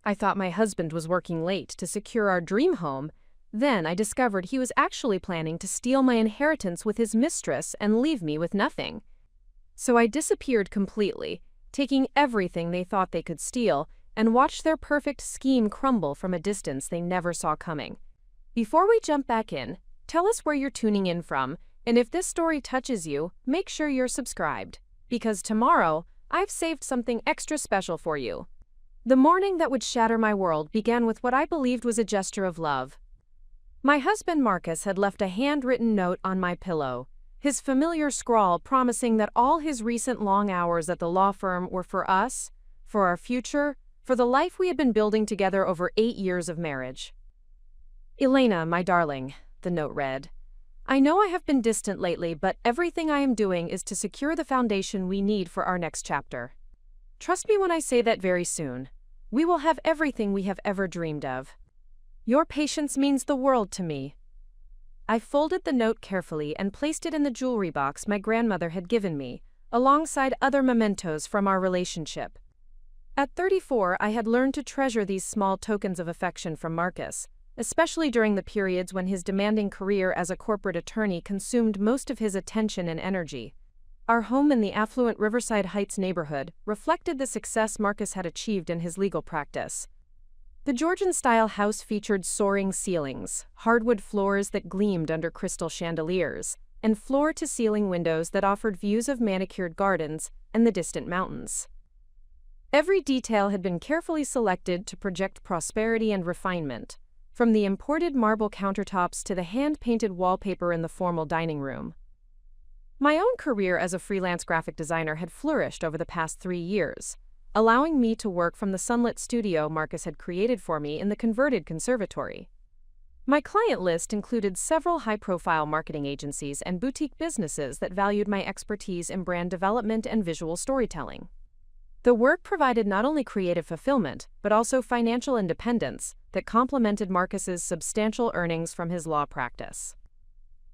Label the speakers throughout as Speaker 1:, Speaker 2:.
Speaker 1: I thought my husband was working late to secure our dream home. Then I discovered he was actually planning to steal my inheritance with his mistress and leave me with nothing. So I disappeared completely, taking everything they thought they could steal, and watched their perfect scheme crumble from a distance they never saw coming. Before we jump back in, tell us where you're tuning in from, and if this story touches you, make sure you're subscribed, because tomorrow, I've saved something extra special for you. The morning that would shatter my world began with what I believed was a gesture of love. My husband Marcus had left a handwritten note on my pillow, his familiar scrawl promising that all his recent long hours at the law firm were for us, for our future, for the life we had been building together over 8 years of marriage. Elena, my darling, the note read, I know I have been distant lately, but everything I am doing is to secure the foundation we need for our next chapter. Trust me when I say that very soon, we will have everything we have ever dreamed of. Your patience means the world to me. I folded the note carefully and placed it in the jewelry box my grandmother had given me, alongside other mementos from our relationship. At 34, I had learned to treasure these small tokens of affection from Marcus, especially during the periods when his demanding career as a corporate attorney consumed most of his attention and energy. Our home in the affluent Riverside Heights neighborhood reflected the success Marcus had achieved in his legal practice. The Georgian-style house featured soaring ceilings, hardwood floors that gleamed under crystal chandeliers, and floor-to-ceiling windows that offered views of manicured gardens and the distant mountains. Every detail had been carefully selected to project prosperity and refinement, from the imported marble countertops to the hand-painted wallpaper in the formal dining room. My own career as a freelance graphic designer had flourished over the past 3 years, allowing me to work from the sunlit studio Marcus had created for me in the converted conservatory. My client list included several high-profile marketing agencies and boutique businesses that valued my expertise in brand development and visual storytelling. The work provided not only creative fulfillment, but also financial independence that complemented Marcus's substantial earnings from his law practice.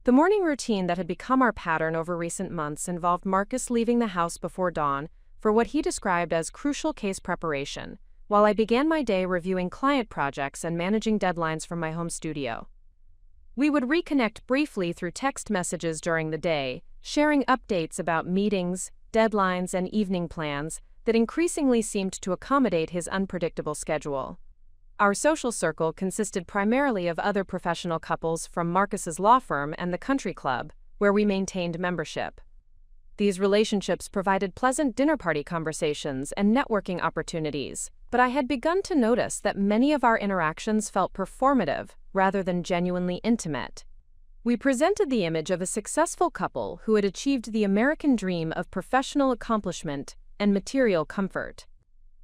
Speaker 1: The morning routine that had become our pattern over recent months involved Marcus leaving the house before dawn for what he described as crucial case preparation, while I began my day reviewing client projects and managing deadlines from my home studio. We would reconnect briefly through text messages during the day, sharing updates about meetings, deadlines, and evening plans that increasingly seemed to accommodate his unpredictable schedule. Our social circle consisted primarily of other professional couples from Marcus's law firm and the country club, where we maintained membership. These relationships provided pleasant dinner party conversations and networking opportunities, but I had begun to notice that many of our interactions felt performative rather than genuinely intimate. We presented the image of a successful couple who had achieved the American dream of professional accomplishment and material comfort.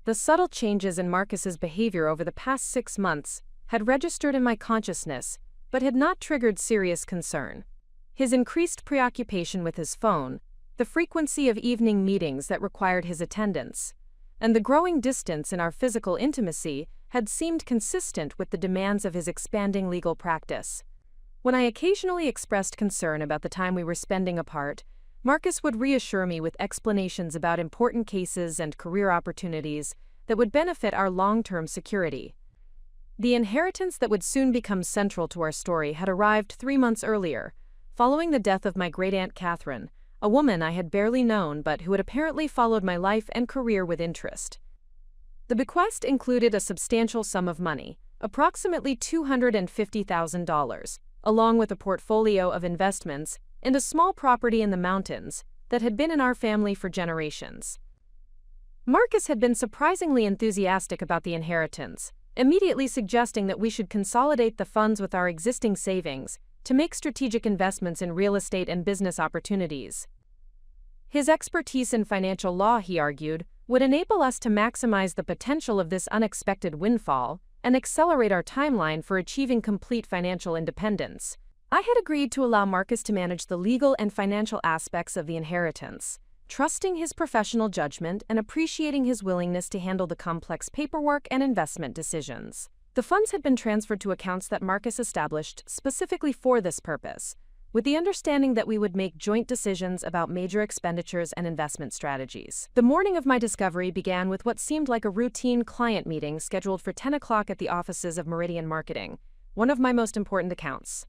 Speaker 1: The subtle changes in Marcus's behavior over the past 6 months had registered in my consciousness, but had not triggered serious concern. His increased preoccupation with his phone, the frequency of evening meetings that required his attendance, and the growing distance in our physical intimacy had seemed consistent with the demands of his expanding legal practice. When I occasionally expressed concern about the time we were spending apart, Marcus would reassure me with explanations about important cases and career opportunities that would benefit our long-term security. The inheritance that would soon become central to our story had arrived 3 months earlier, following the death of my great-aunt Catherine, a woman I had barely known but who had apparently followed my life and career with interest. The bequest included a substantial sum of money, approximately $250,000, along with a portfolio of investments and a small property in the mountains that had been in our family for generations. Marcus had been surprisingly enthusiastic about the inheritance, immediately suggesting that we should consolidate the funds with our existing savings to make strategic investments in real estate and business opportunities. His expertise in financial law, he argued, would enable us to maximize the potential of this unexpected windfall and accelerate our timeline for achieving complete financial independence. I had agreed to allow Marcus to manage the legal and financial aspects of the inheritance, trusting his professional judgment and appreciating his willingness to handle the complex paperwork and investment decisions. The funds had been transferred to accounts that Marcus established specifically for this purpose, with the understanding that we would make joint decisions about major expenditures and investment strategies. The morning of my discovery began with what seemed like a routine client meeting scheduled for 10 o'clock at the offices of Meridian Marketing, one of my most important accounts.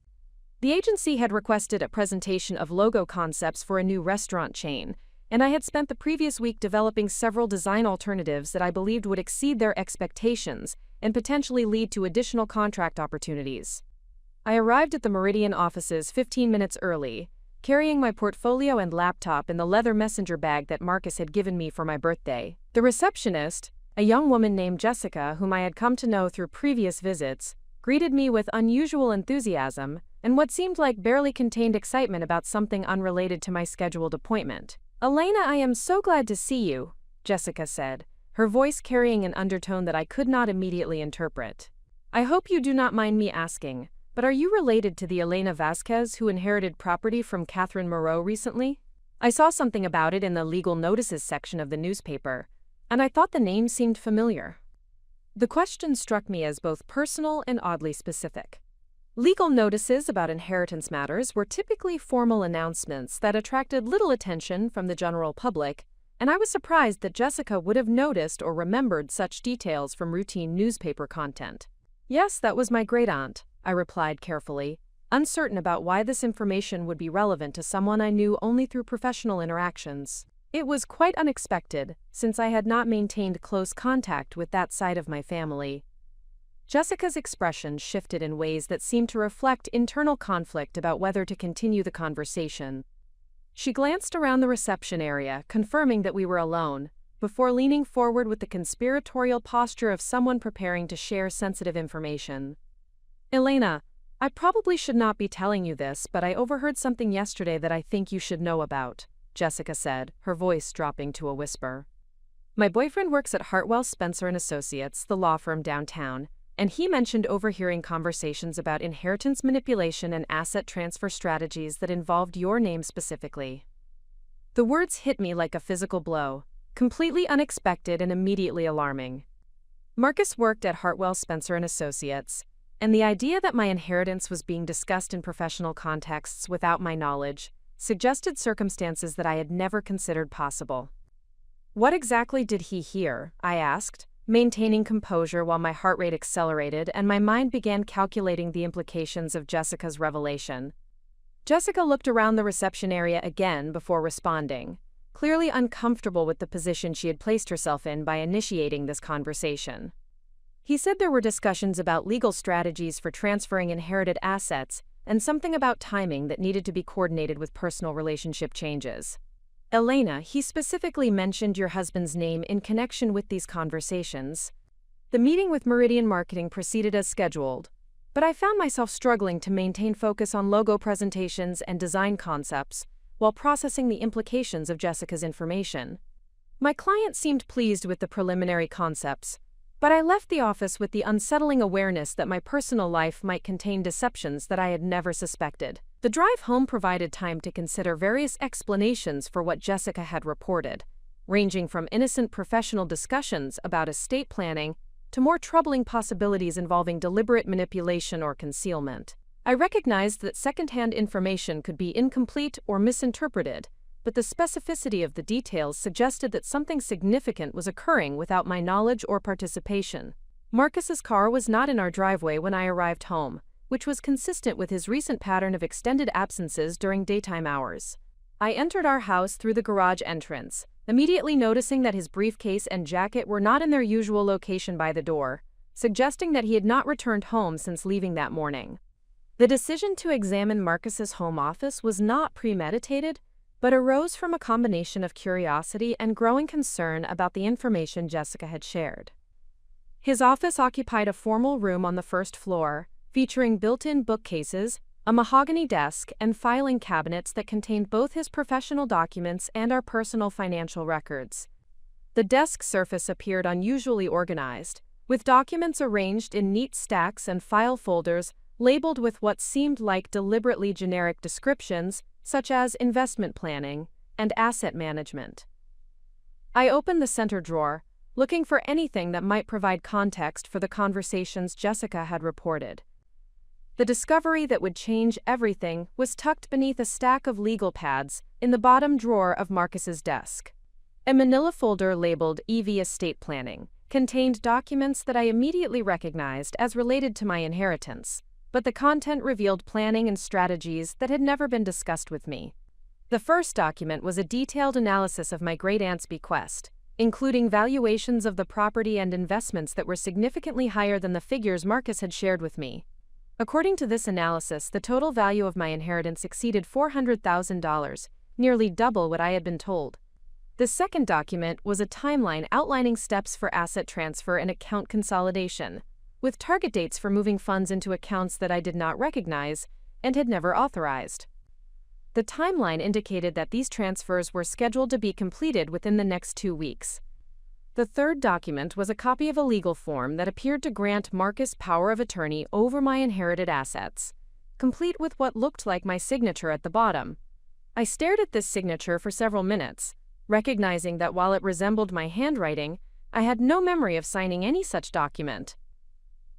Speaker 1: The agency had requested a presentation of logo concepts for a new restaurant chain, and I had spent the previous week developing several design alternatives that I believed would exceed their expectations and potentially lead to additional contract opportunities. I arrived at the Meridian offices 15 minutes early, carrying my portfolio and laptop in the leather messenger bag that Marcus had given me for my birthday. The receptionist, a young woman named Jessica whom I had come to know through previous visits, greeted me with unusual enthusiasm and what seemed like barely contained excitement about something unrelated to my scheduled appointment. "Elena, I am so glad to see you," Jessica said, her voice carrying an undertone that I could not immediately interpret. "I hope you do not mind me asking, but are you related to the Elena Vasquez who inherited property from Catherine Moreau recently? I saw something about it in the legal notices section of the newspaper, and I thought the name seemed familiar." The question struck me as both personal and oddly specific. Legal notices about inheritance matters were typically formal announcements that attracted little attention from the general public, and I was surprised that Jessica would have noticed or remembered such details from routine newspaper content. "Yes, that was my great-aunt," I replied carefully, uncertain about why this information would be relevant to someone I knew only through professional interactions. It was quite unexpected, since I had not maintained close contact with that side of my family. Jessica's expression shifted in ways that seemed to reflect internal conflict about whether to continue the conversation. She glanced around the reception area, confirming that we were alone, before leaning forward with the conspiratorial posture of someone preparing to share sensitive information. "Elena, I probably should not be telling you this, but I overheard something yesterday that I think you should know about," Jessica said, her voice dropping to a whisper. "My boyfriend works at Hartwell Spencer & Associates, the law firm downtown, and he mentioned overhearing conversations about inheritance manipulation and asset transfer strategies that involved your name specifically." The words hit me like a physical blow, completely unexpected and immediately alarming. Marcus worked at Hartwell Spencer & Associates, and the idea that my inheritance was being discussed in professional contexts without my knowledge suggested circumstances that I had never considered possible. "What exactly did he hear?" I asked, maintaining composure while my heart rate accelerated and my mind began calculating the implications of Jessica's revelation. Jessica looked around the reception area again before responding, clearly uncomfortable with the position she had placed herself in by initiating this conversation. "He said there were discussions about legal strategies for transferring inherited assets and something about timing that needed to be coordinated with personal relationship changes. Elena, he specifically mentioned your husband's name in connection with these conversations." The meeting with Meridian Marketing proceeded as scheduled, but I found myself struggling to maintain focus on logo presentations and design concepts while processing the implications of Jessica's information. My client seemed pleased with the preliminary concepts, but I left the office with the unsettling awareness that my personal life might contain deceptions that I had never suspected. The drive home provided time to consider various explanations for what Jessica had reported, ranging from innocent professional discussions about estate planning to more troubling possibilities involving deliberate manipulation or concealment. I recognized that secondhand information could be incomplete or misinterpreted, but the specificity of the details suggested that something significant was occurring without my knowledge or participation. Marcus's car was not in our driveway when I arrived home, which was consistent with his recent pattern of extended absences during daytime hours. I entered our house through the garage entrance, immediately noticing that his briefcase and jacket were not in their usual location by the door, suggesting that he had not returned home since leaving that morning. The decision to examine Marcus's home office was not premeditated, but arose from a combination of curiosity and growing concern about the information Jessica had shared. His office occupied a formal room on the first floor, featuring built-in bookcases, a mahogany desk, and filing cabinets that contained both his professional documents and our personal financial records. The desk surface appeared unusually organized, with documents arranged in neat stacks and file folders labeled with what seemed like deliberately generic descriptions, such as investment planning and asset management. I opened the center drawer, looking for anything that might provide context for the conversations Jessica had reported. The discovery that would change everything was tucked beneath a stack of legal pads in the bottom drawer of Marcus's desk. A manila folder labeled EV Estate Planning contained documents that I immediately recognized as related to my inheritance, but the content revealed planning and strategies that had never been discussed with me. The first document was a detailed analysis of my great-aunt's bequest, including valuations of the property and investments that were significantly higher than the figures Marcus had shared with me. According to this analysis, the total value of my inheritance exceeded $400,000, nearly double what I had been told. The second document was a timeline outlining steps for asset transfer and account consolidation, with target dates for moving funds into accounts that I did not recognize and had never authorized. The timeline indicated that these transfers were scheduled to be completed within the next 2 weeks. The third document was a copy of a legal form that appeared to grant Marcus power of attorney over my inherited assets, complete with what looked like my signature at the bottom. I stared at this signature for several minutes, recognizing that while it resembled my handwriting, I had no memory of signing any such document.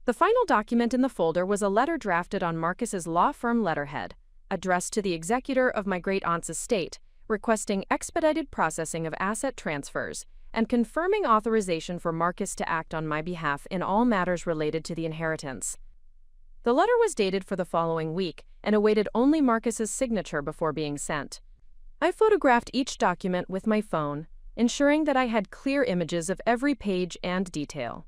Speaker 1: The final document in the folder was a letter drafted on Marcus's law firm letterhead, addressed to the executor of my great-aunt's estate, requesting expedited processing of asset transfers and confirming authorization for Marcus to act on my behalf in all matters related to the inheritance. The letter was dated for the following week and awaited only Marcus's signature before being sent. I photographed each document with my phone, ensuring that I had clear images of every page and detail.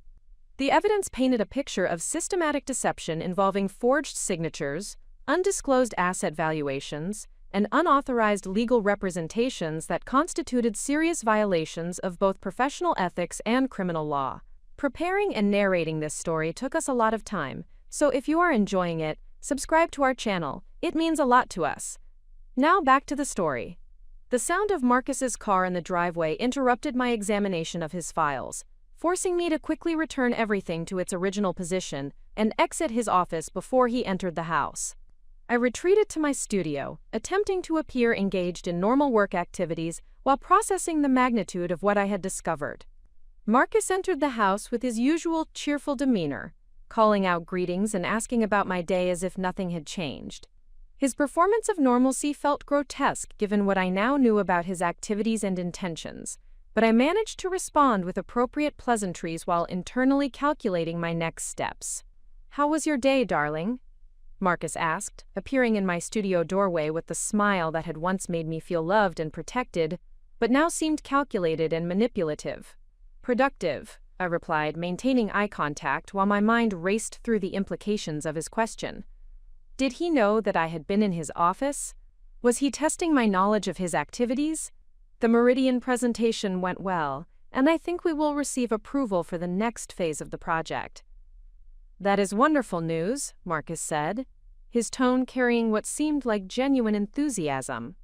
Speaker 1: The evidence painted a picture of systematic deception involving forged signatures, undisclosed asset valuations, and unauthorized legal representations that constituted serious violations of both professional ethics and criminal law. Preparing and narrating this story took us a lot of time, so if you are enjoying it, subscribe to our channel. It means a lot to us. Now back to the story. The sound of Marcus's car in the driveway interrupted my examination of his files, forcing me to quickly return everything to its original position and exit his office before he entered the house. I retreated to my studio, attempting to appear engaged in normal work activities while processing the magnitude of what I had discovered. Marcus entered the house with his usual cheerful demeanor, calling out greetings and asking about my day as if nothing had changed. His performance of normalcy felt grotesque given what I now knew about his activities and intentions, but I managed to respond with appropriate pleasantries while internally calculating my next steps. "How was your day, darling?" Marcus asked, appearing in my studio doorway with the smile that had once made me feel loved and protected, but now seemed calculated and manipulative. "Productive," I replied, maintaining eye contact while my mind raced through the implications of his question. Did he know that I had been in his office? Was he testing my knowledge of his activities? The Meridian presentation went well, and I think we will receive approval for the next phase of the project. "That is wonderful news," Marcus said, his tone carrying what seemed like genuine enthusiasm.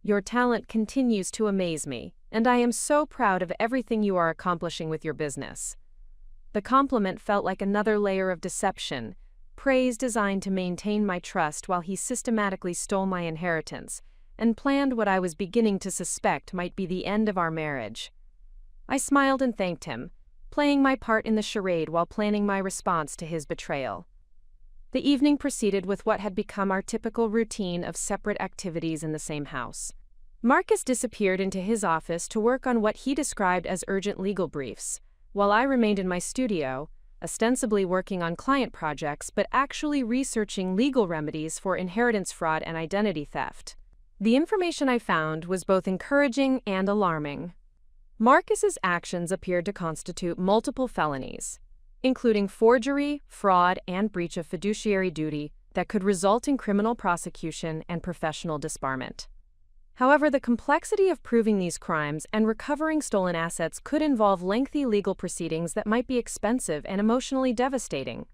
Speaker 1: "Your talent continues to amaze me, and I am so proud of everything you are accomplishing with your business." The compliment felt like another layer of deception, praise designed to maintain my trust while he systematically stole my inheritance and planned what I was beginning to suspect might be the end of our marriage. I smiled and thanked him, playing my part in the charade while planning my response to his betrayal. The evening proceeded with what had become our typical routine of separate activities in the same house. Marcus disappeared into his office to work on what he described as urgent legal briefs, while I remained in my studio, ostensibly working on client projects but actually researching legal remedies for inheritance fraud and identity theft. The information I found was both encouraging and alarming. Marcus's actions appeared to constitute multiple felonies, including forgery, fraud, and breach of fiduciary duty that could result in criminal prosecution and professional disbarment. However, the complexity of proving these crimes and recovering stolen assets could involve lengthy legal proceedings that might be expensive and emotionally devastating.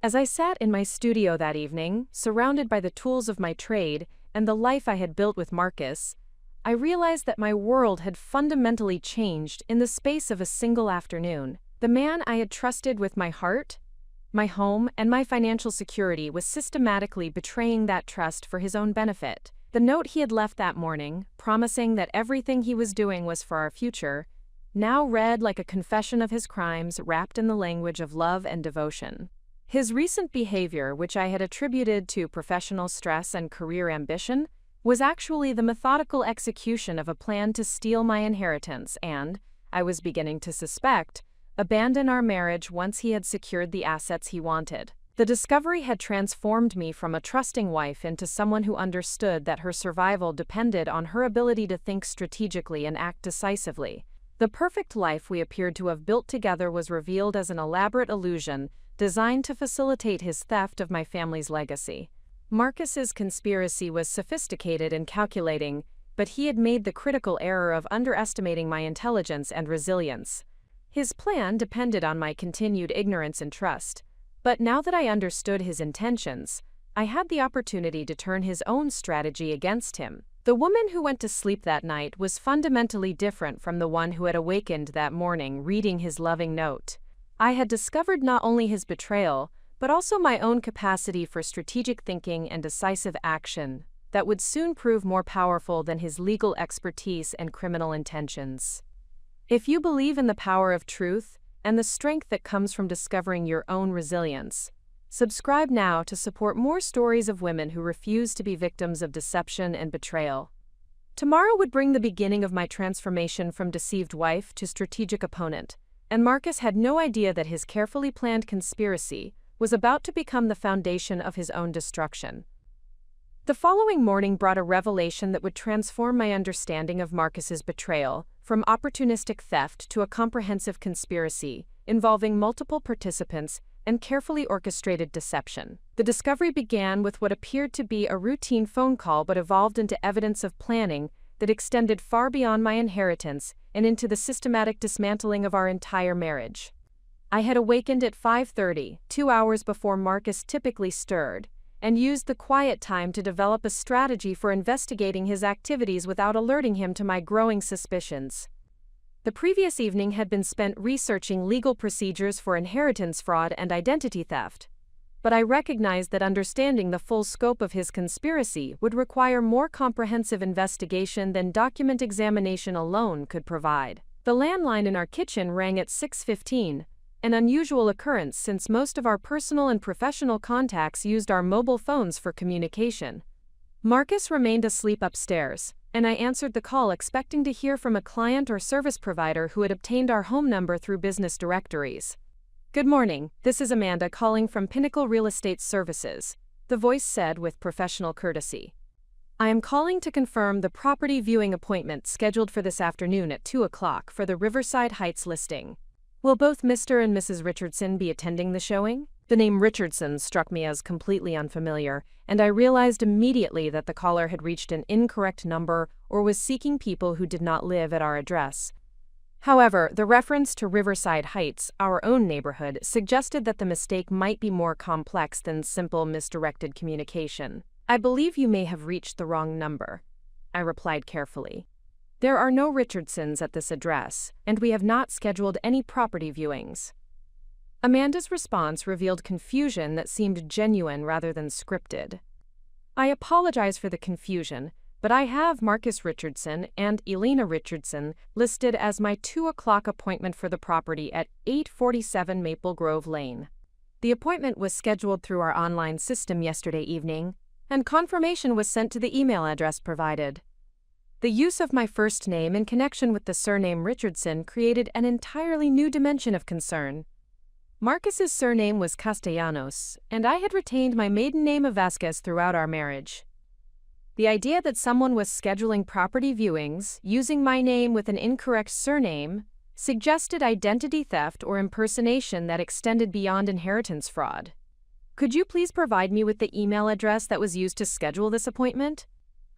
Speaker 1: As I sat in my studio that evening, surrounded by the tools of my trade and the life I had built with Marcus, I realized that my world had fundamentally changed in the space of a single afternoon. The man I had trusted with my heart, my home, and my financial security was systematically betraying that trust for his own benefit. The note he had left that morning, promising that everything he was doing was for our future, now read like a confession of his crimes wrapped in the language of love and devotion. His recent behavior, which I had attributed to professional stress and career ambition, was actually the methodical execution of a plan to steal my inheritance and, I was beginning to suspect, abandon our marriage once he had secured the assets he wanted. The discovery had transformed me from a trusting wife into someone who understood that her survival depended on her ability to think strategically and act decisively. The perfect life we appeared to have built together was revealed as an elaborate illusion designed to facilitate his theft of my family's legacy. Marcus's conspiracy was sophisticated and calculating, but he had made the critical error of underestimating my intelligence and resilience. His plan depended on my continued ignorance and trust, but now that I understood his intentions, I had the opportunity to turn his own strategy against him. The woman who went to sleep that night was fundamentally different from the one who had awakened that morning reading his loving note. I had discovered not only his betrayal, but also my own capacity for strategic thinking and decisive action that would soon prove more powerful than his legal expertise and criminal intentions. If you believe in the power of truth and the strength that comes from discovering your own resilience, subscribe now to support more stories of women who refuse to be victims of deception and betrayal. Tomorrow would bring the beginning of my transformation from deceived wife to strategic opponent, and Marcus had no idea that his carefully planned conspiracy was about to become the foundation of his own destruction. The following morning brought a revelation that would transform my understanding of Marcus's betrayal, from opportunistic theft to a comprehensive conspiracy involving multiple participants and carefully orchestrated deception. The discovery began with what appeared to be a routine phone call but evolved into evidence of planning that extended far beyond my inheritance and into the systematic dismantling of our entire marriage. I had awakened at 5:30, 2 hours before Marcus typically stirred, and used the quiet time to develop a strategy for investigating his activities without alerting him to my growing suspicions. The previous evening had been spent researching legal procedures for inheritance fraud and identity theft, but I recognized that understanding the full scope of his conspiracy would require more comprehensive investigation than document examination alone could provide. The landline in our kitchen rang at 6:15, an unusual occurrence since most of our personal and professional contacts used our mobile phones for communication. Marcus remained asleep upstairs, and I answered the call expecting to hear from a client or service provider who had obtained our home number through business directories. "Good morning, this is Amanda calling from Pinnacle Real Estate Services," the voice said with professional courtesy. "I am calling to confirm the property viewing appointment scheduled for this afternoon at 2 o'clock for the Riverside Heights listing. Will both Mr. and Mrs. Richardson be attending the showing?" The name Richardson struck me as completely unfamiliar, and I realized immediately that the caller had reached an incorrect number or was seeking people who did not live at our address. However, the reference to Riverside Heights, our own neighborhood, suggested that the mistake might be more complex than simple misdirected communication. "I believe you may have reached the wrong number," I replied carefully. "There are no Richardsons at this address, and we have not scheduled any property viewings." Amanda's response revealed confusion that seemed genuine rather than scripted. "I apologize for the confusion, but I have Marcus Richardson and Elena Richardson listed as my 2 o'clock appointment for the property at 847 Maple Grove Lane. The appointment was scheduled through our online system yesterday evening, and confirmation was sent to the email address provided." The use of my first name in connection with the surname Richardson created an entirely new dimension of concern. Marcus's surname was Castellanos, and I had retained my maiden name of Vasquez throughout our marriage. The idea that someone was scheduling property viewings using my name with an incorrect surname suggested identity theft or impersonation that extended beyond inheritance fraud. "Could you please provide me with the email address that was used to schedule this appointment?"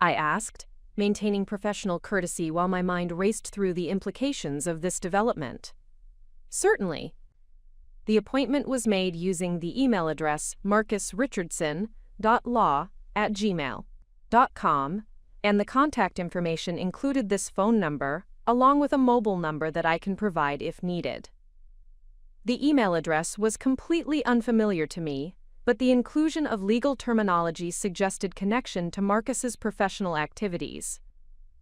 Speaker 1: I asked, maintaining professional courtesy while my mind raced through the implications of this development. "Certainly." The appointment was made using the email address marcusrichardson.law@gmail.com, and the contact information included this phone number, along with a mobile number that I can provide if needed. The email address was completely unfamiliar to me, but the inclusion of legal terminology suggested connection to Marcus's professional activities.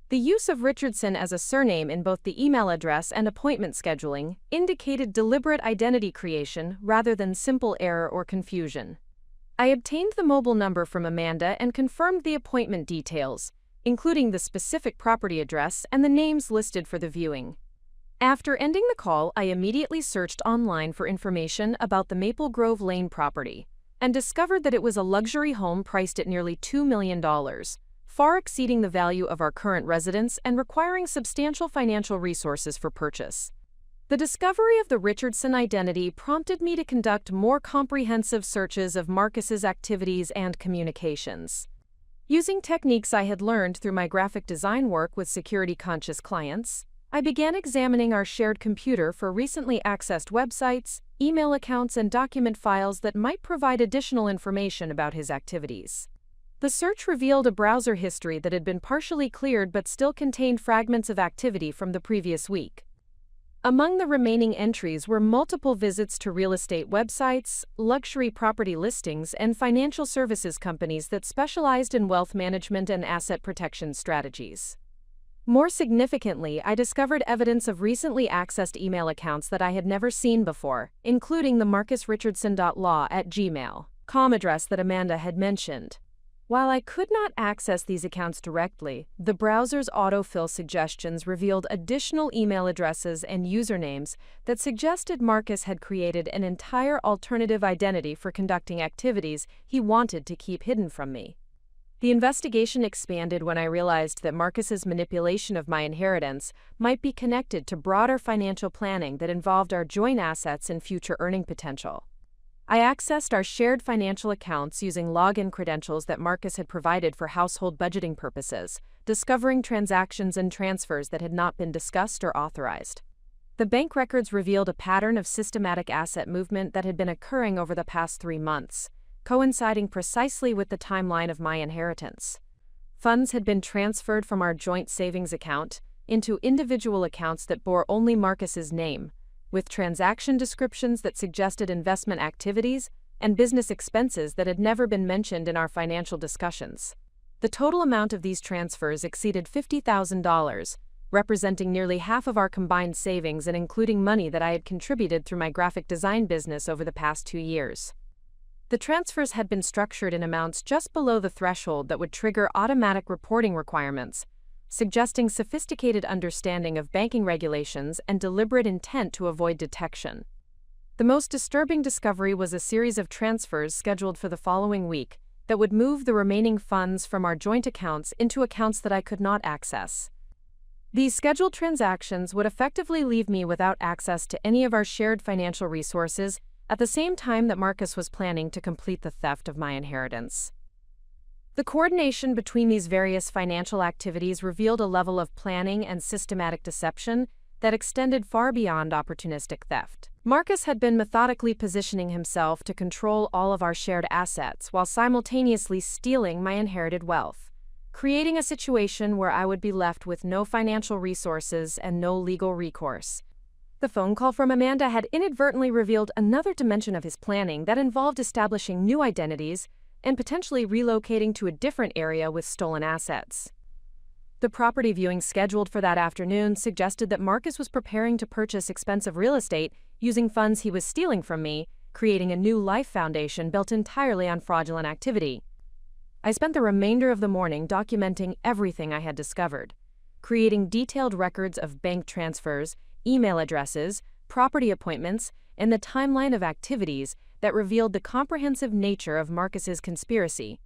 Speaker 1: The use of Richardson as a surname in both the email address and appointment scheduling indicated deliberate identity creation rather than simple error or confusion. I obtained the mobile number from Amanda and confirmed the appointment details, including the specific property address and the names listed for the viewing. After ending the call, I immediately searched online for information about the Maple Grove Lane property and discovered that it was a luxury home priced at nearly $2 million, far exceeding the value of our current residence and requiring substantial financial resources for purchase. The discovery of the Richardson identity prompted me to conduct more comprehensive searches of Marcus's activities and communications. Using techniques I had learned through my graphic design work with security-conscious clients, I began examining our shared computer for recently accessed websites, email accounts, and document files that might provide additional information about his activities. The search revealed a browser history that had been partially cleared but still contained fragments of activity from the previous week. Among the remaining entries were multiple visits to real estate websites, luxury property listings, and financial services companies that specialized in wealth management and asset protection strategies. More significantly, I discovered evidence of recently accessed email accounts that I had never seen before, including the marcusrichardson.law@gmail.com address that Amanda had mentioned. While I could not access these accounts directly, the browser's autofill suggestions revealed additional email addresses and usernames that suggested Marcus had created an entire alternative identity for conducting activities he wanted to keep hidden from me. The investigation expanded when I realized that Marcus's manipulation of my inheritance might be connected to broader financial planning that involved our joint assets and future earning potential. I accessed our shared financial accounts using login credentials that Marcus had provided for household budgeting purposes, discovering transactions and transfers that had not been discussed or authorized. The bank records revealed a pattern of systematic asset movement that had been occurring over the past 3 months, coinciding precisely with the timeline of my inheritance. Funds had been transferred from our joint savings account into individual accounts that bore only Marcus's name, with transaction descriptions that suggested investment activities and business expenses that had never been mentioned in our financial discussions. The total amount of these transfers exceeded $50,000, representing nearly half of our combined savings and including money that I had contributed through my graphic design business over the past 2 years. The transfers had been structured in amounts just below the threshold that would trigger automatic reporting requirements, suggesting sophisticated understanding of banking regulations and deliberate intent to avoid detection. The most disturbing discovery was a series of transfers scheduled for the following week that would move the remaining funds from our joint accounts into accounts that I could not access. These scheduled transactions would effectively leave me without access to any of our shared financial resources at the same time that Marcus was planning to complete the theft of my inheritance. The coordination between these various financial activities revealed a level of planning and systematic deception that extended far beyond opportunistic theft. Marcus had been methodically positioning himself to control all of our shared assets while simultaneously stealing my inherited wealth, creating a situation where I would be left with no financial resources and no legal recourse. The phone call from Amanda had inadvertently revealed another dimension of his planning that involved establishing new identities and potentially relocating to a different area with stolen assets. The property viewing scheduled for that afternoon suggested that Marcus was preparing to purchase expensive real estate using funds he was stealing from me, creating a new life foundation built entirely on fraudulent activity. I spent the remainder of the morning documenting everything I had discovered, creating detailed records of bank transfers, email addresses, property appointments, and the timeline of activities that revealed the comprehensive nature of Marcus's conspiracy.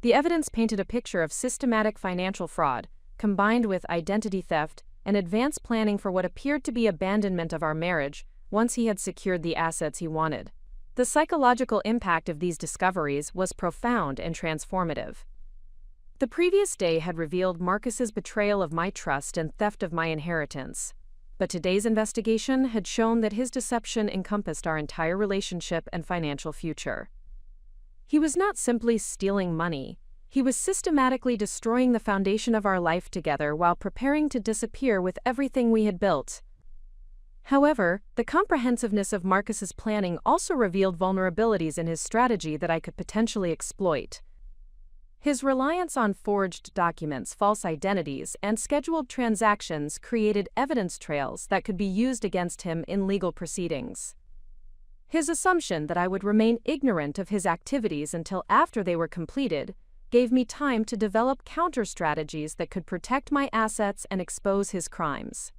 Speaker 1: The evidence painted a picture of systematic financial fraud, combined with identity theft and advanced planning for what appeared to be abandonment of our marriage once he had secured the assets he wanted. The psychological impact of these discoveries was profound and transformative. The previous day had revealed Marcus's betrayal of my trust and theft of my inheritance, but today's investigation had shown that his deception encompassed our entire relationship and financial future. He was not simply stealing money. He was systematically destroying the foundation of our life together while preparing to disappear with everything we had built. However, the comprehensiveness of Marcus's planning also revealed vulnerabilities in his strategy that I could potentially exploit. His reliance on forged documents, false identities, and scheduled transactions created evidence trails that could be used against him in legal proceedings. His assumption that I would remain ignorant of his activities until after they were completed gave me time to develop counter-strategies that could protect my assets and expose his crimes.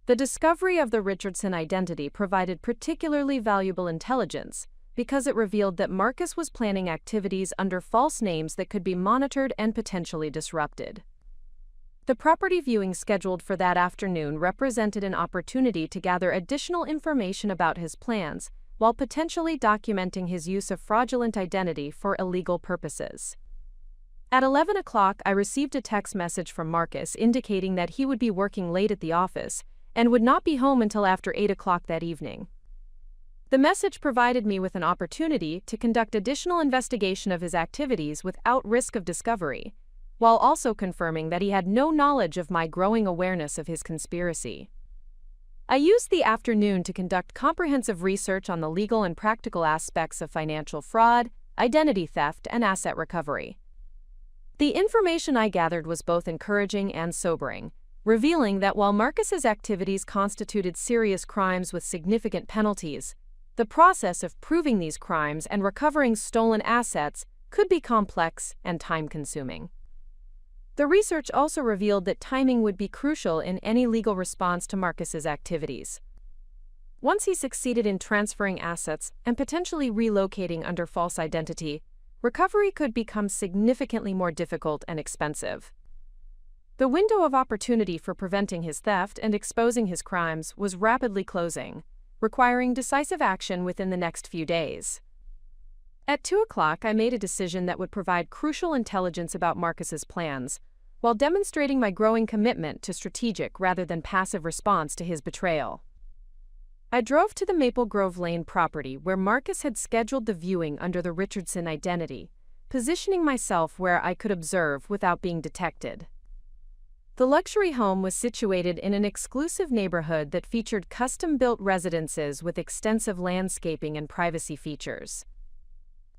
Speaker 1: The discovery of the Richardson identity provided particularly valuable intelligence because it revealed that Marcus was planning activities under false names that could be monitored and potentially disrupted. The property viewing scheduled for that afternoon represented an opportunity to gather additional information about his plans while potentially documenting his use of fraudulent identity for illegal purposes. At 11 o'clock, I received a text message from Marcus indicating that he would be working late at the office and would not be home until after 8 o'clock that evening. The message provided me with an opportunity to conduct additional investigation of his activities without risk of discovery, while also confirming that he had no knowledge of my growing awareness of his conspiracy. I used the afternoon to conduct comprehensive research on the legal and practical aspects of financial fraud, identity theft, and asset recovery. The information I gathered was both encouraging and sobering, revealing that while Marcus's activities constituted serious crimes with significant penalties, the process of proving these crimes and recovering stolen assets could be complex and time-consuming. The research also revealed that timing would be crucial in any legal response to Marcus's activities. Once he succeeded in transferring assets and potentially relocating under false identity, recovery could become significantly more difficult and expensive. The window of opportunity for preventing his theft and exposing his crimes was rapidly closing, requiring decisive action within the next few days. At 2 o'clock, I made a decision that would provide crucial intelligence about Marcus's plans, while demonstrating my growing commitment to strategic rather than passive response to his betrayal. I drove to the Maple Grove Lane property where Marcus had scheduled the viewing under the Richardson identity, positioning myself where I could observe without being detected. The luxury home was situated in an exclusive neighborhood that featured custom-built residences with extensive landscaping and privacy features.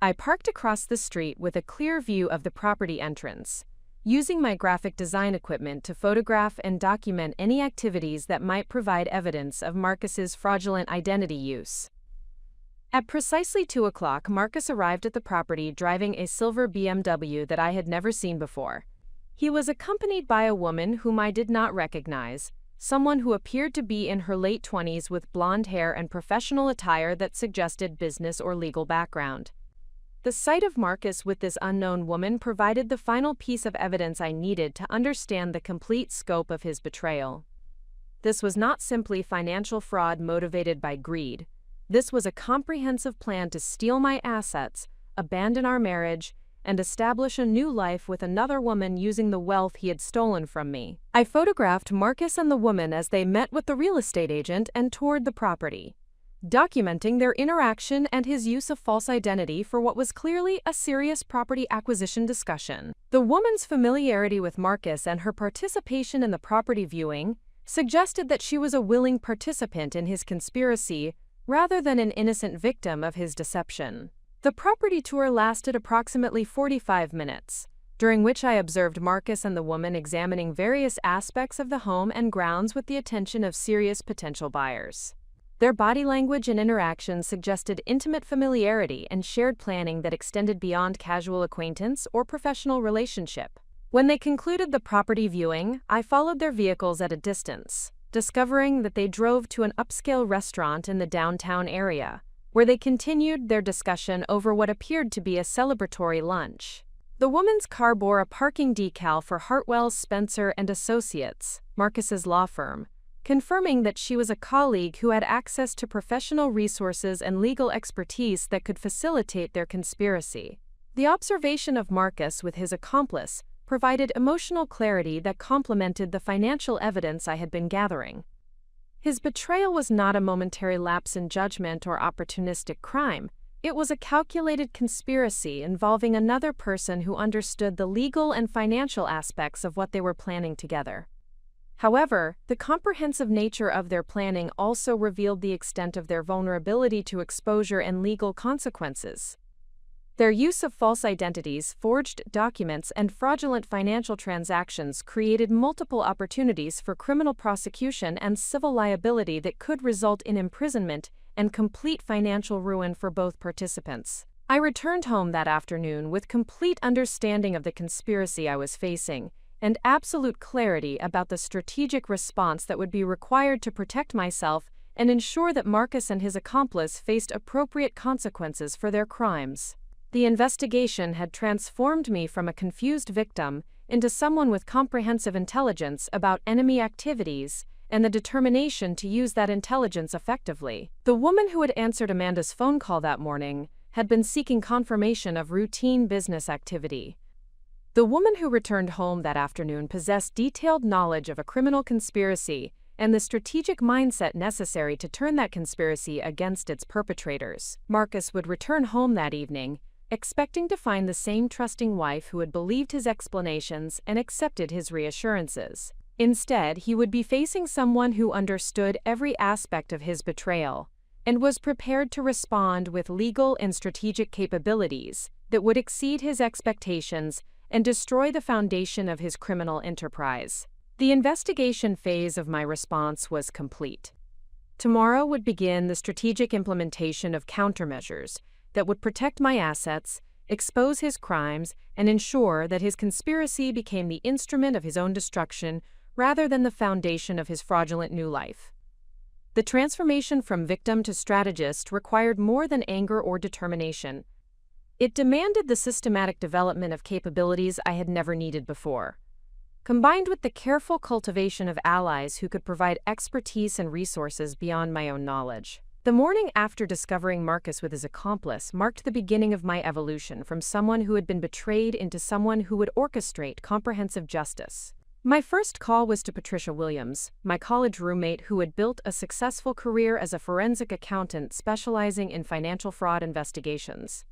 Speaker 1: I parked across the street with a clear view of the property entrance, using my graphic design equipment to photograph and document any activities that might provide evidence of Marcus's fraudulent identity use. At precisely 2 o'clock, Marcus arrived at the property driving a silver BMW that I had never seen before. He was accompanied by a woman whom I did not recognize, someone who appeared to be in her late 20s with blonde hair and professional attire that suggested business or legal background. The sight of Marcus with this unknown woman provided the final piece of evidence I needed to understand the complete scope of his betrayal. This was not simply financial fraud motivated by greed. This was a comprehensive plan to steal my assets, abandon our marriage, and establish a new life with another woman using the wealth he had stolen from me. I photographed Marcus and the woman as they met with the real estate agent and toured the property, documenting their interaction and his use of false identity for what was clearly a serious property acquisition discussion. The woman's familiarity with Marcus and her participation in the property viewing suggested that she was a willing participant in his conspiracy rather than an innocent victim of his deception. The property tour lasted approximately 45 minutes, during which I observed Marcus and the woman examining various aspects of the home and grounds with the attention of serious potential buyers. Their body language and interactions suggested intimate familiarity and shared planning that extended beyond casual acquaintance or professional relationship. When they concluded the property viewing, I followed their vehicles at a distance, discovering that they drove to an upscale restaurant in the downtown area, where they continued their discussion over what appeared to be a celebratory lunch. The woman's car bore a parking decal for Hartwell Spencer and Associates, Marcus's law firm, confirming that she was a colleague who had access to professional resources and legal expertise that could facilitate their conspiracy. The observation of Marcus with his accomplice provided emotional clarity that complemented the financial evidence I had been gathering. His betrayal was not a momentary lapse in judgment or opportunistic crime. It was a calculated conspiracy involving another person who understood the legal and financial aspects of what they were planning together. However, the comprehensive nature of their planning also revealed the extent of their vulnerability to exposure and legal consequences. Their use of false identities, forged documents, and fraudulent financial transactions created multiple opportunities for criminal prosecution and civil liability that could result in imprisonment and complete financial ruin for both participants. I returned home that afternoon with complete understanding of the conspiracy I was facing and absolute clarity about the strategic response that would be required to protect myself and ensure that Marcus and his accomplice faced appropriate consequences for their crimes. The investigation had transformed me from a confused victim into someone with comprehensive intelligence about enemy activities and the determination to use that intelligence effectively. The woman who had answered Amanda's phone call that morning had been seeking confirmation of routine business activity. The woman who returned home that afternoon possessed detailed knowledge of a criminal conspiracy and the strategic mindset necessary to turn that conspiracy against its perpetrators. Marcus would return home that evening, expecting to find the same trusting wife who had believed his explanations and accepted his reassurances. Instead, he would be facing someone who understood every aspect of his betrayal and was prepared to respond with legal and strategic capabilities that would exceed his expectations and destroy the foundation of his criminal enterprise. The investigation phase of my response was complete. Tomorrow would begin the strategic implementation of countermeasures that would protect my assets, expose his crimes, and ensure that his conspiracy became the instrument of his own destruction rather than the foundation of his fraudulent new life. The transformation from victim to strategist required more than anger or determination. It demanded the systematic development of capabilities I had never needed before, combined with the careful cultivation of allies who could provide expertise and resources beyond my own knowledge. The morning after discovering Marcus with his accomplice marked the beginning of my evolution from someone who had been betrayed into someone who would orchestrate comprehensive justice. My first call was to Patricia Williams, my college roommate who had built a successful career as a forensic accountant specializing in financial fraud investigations.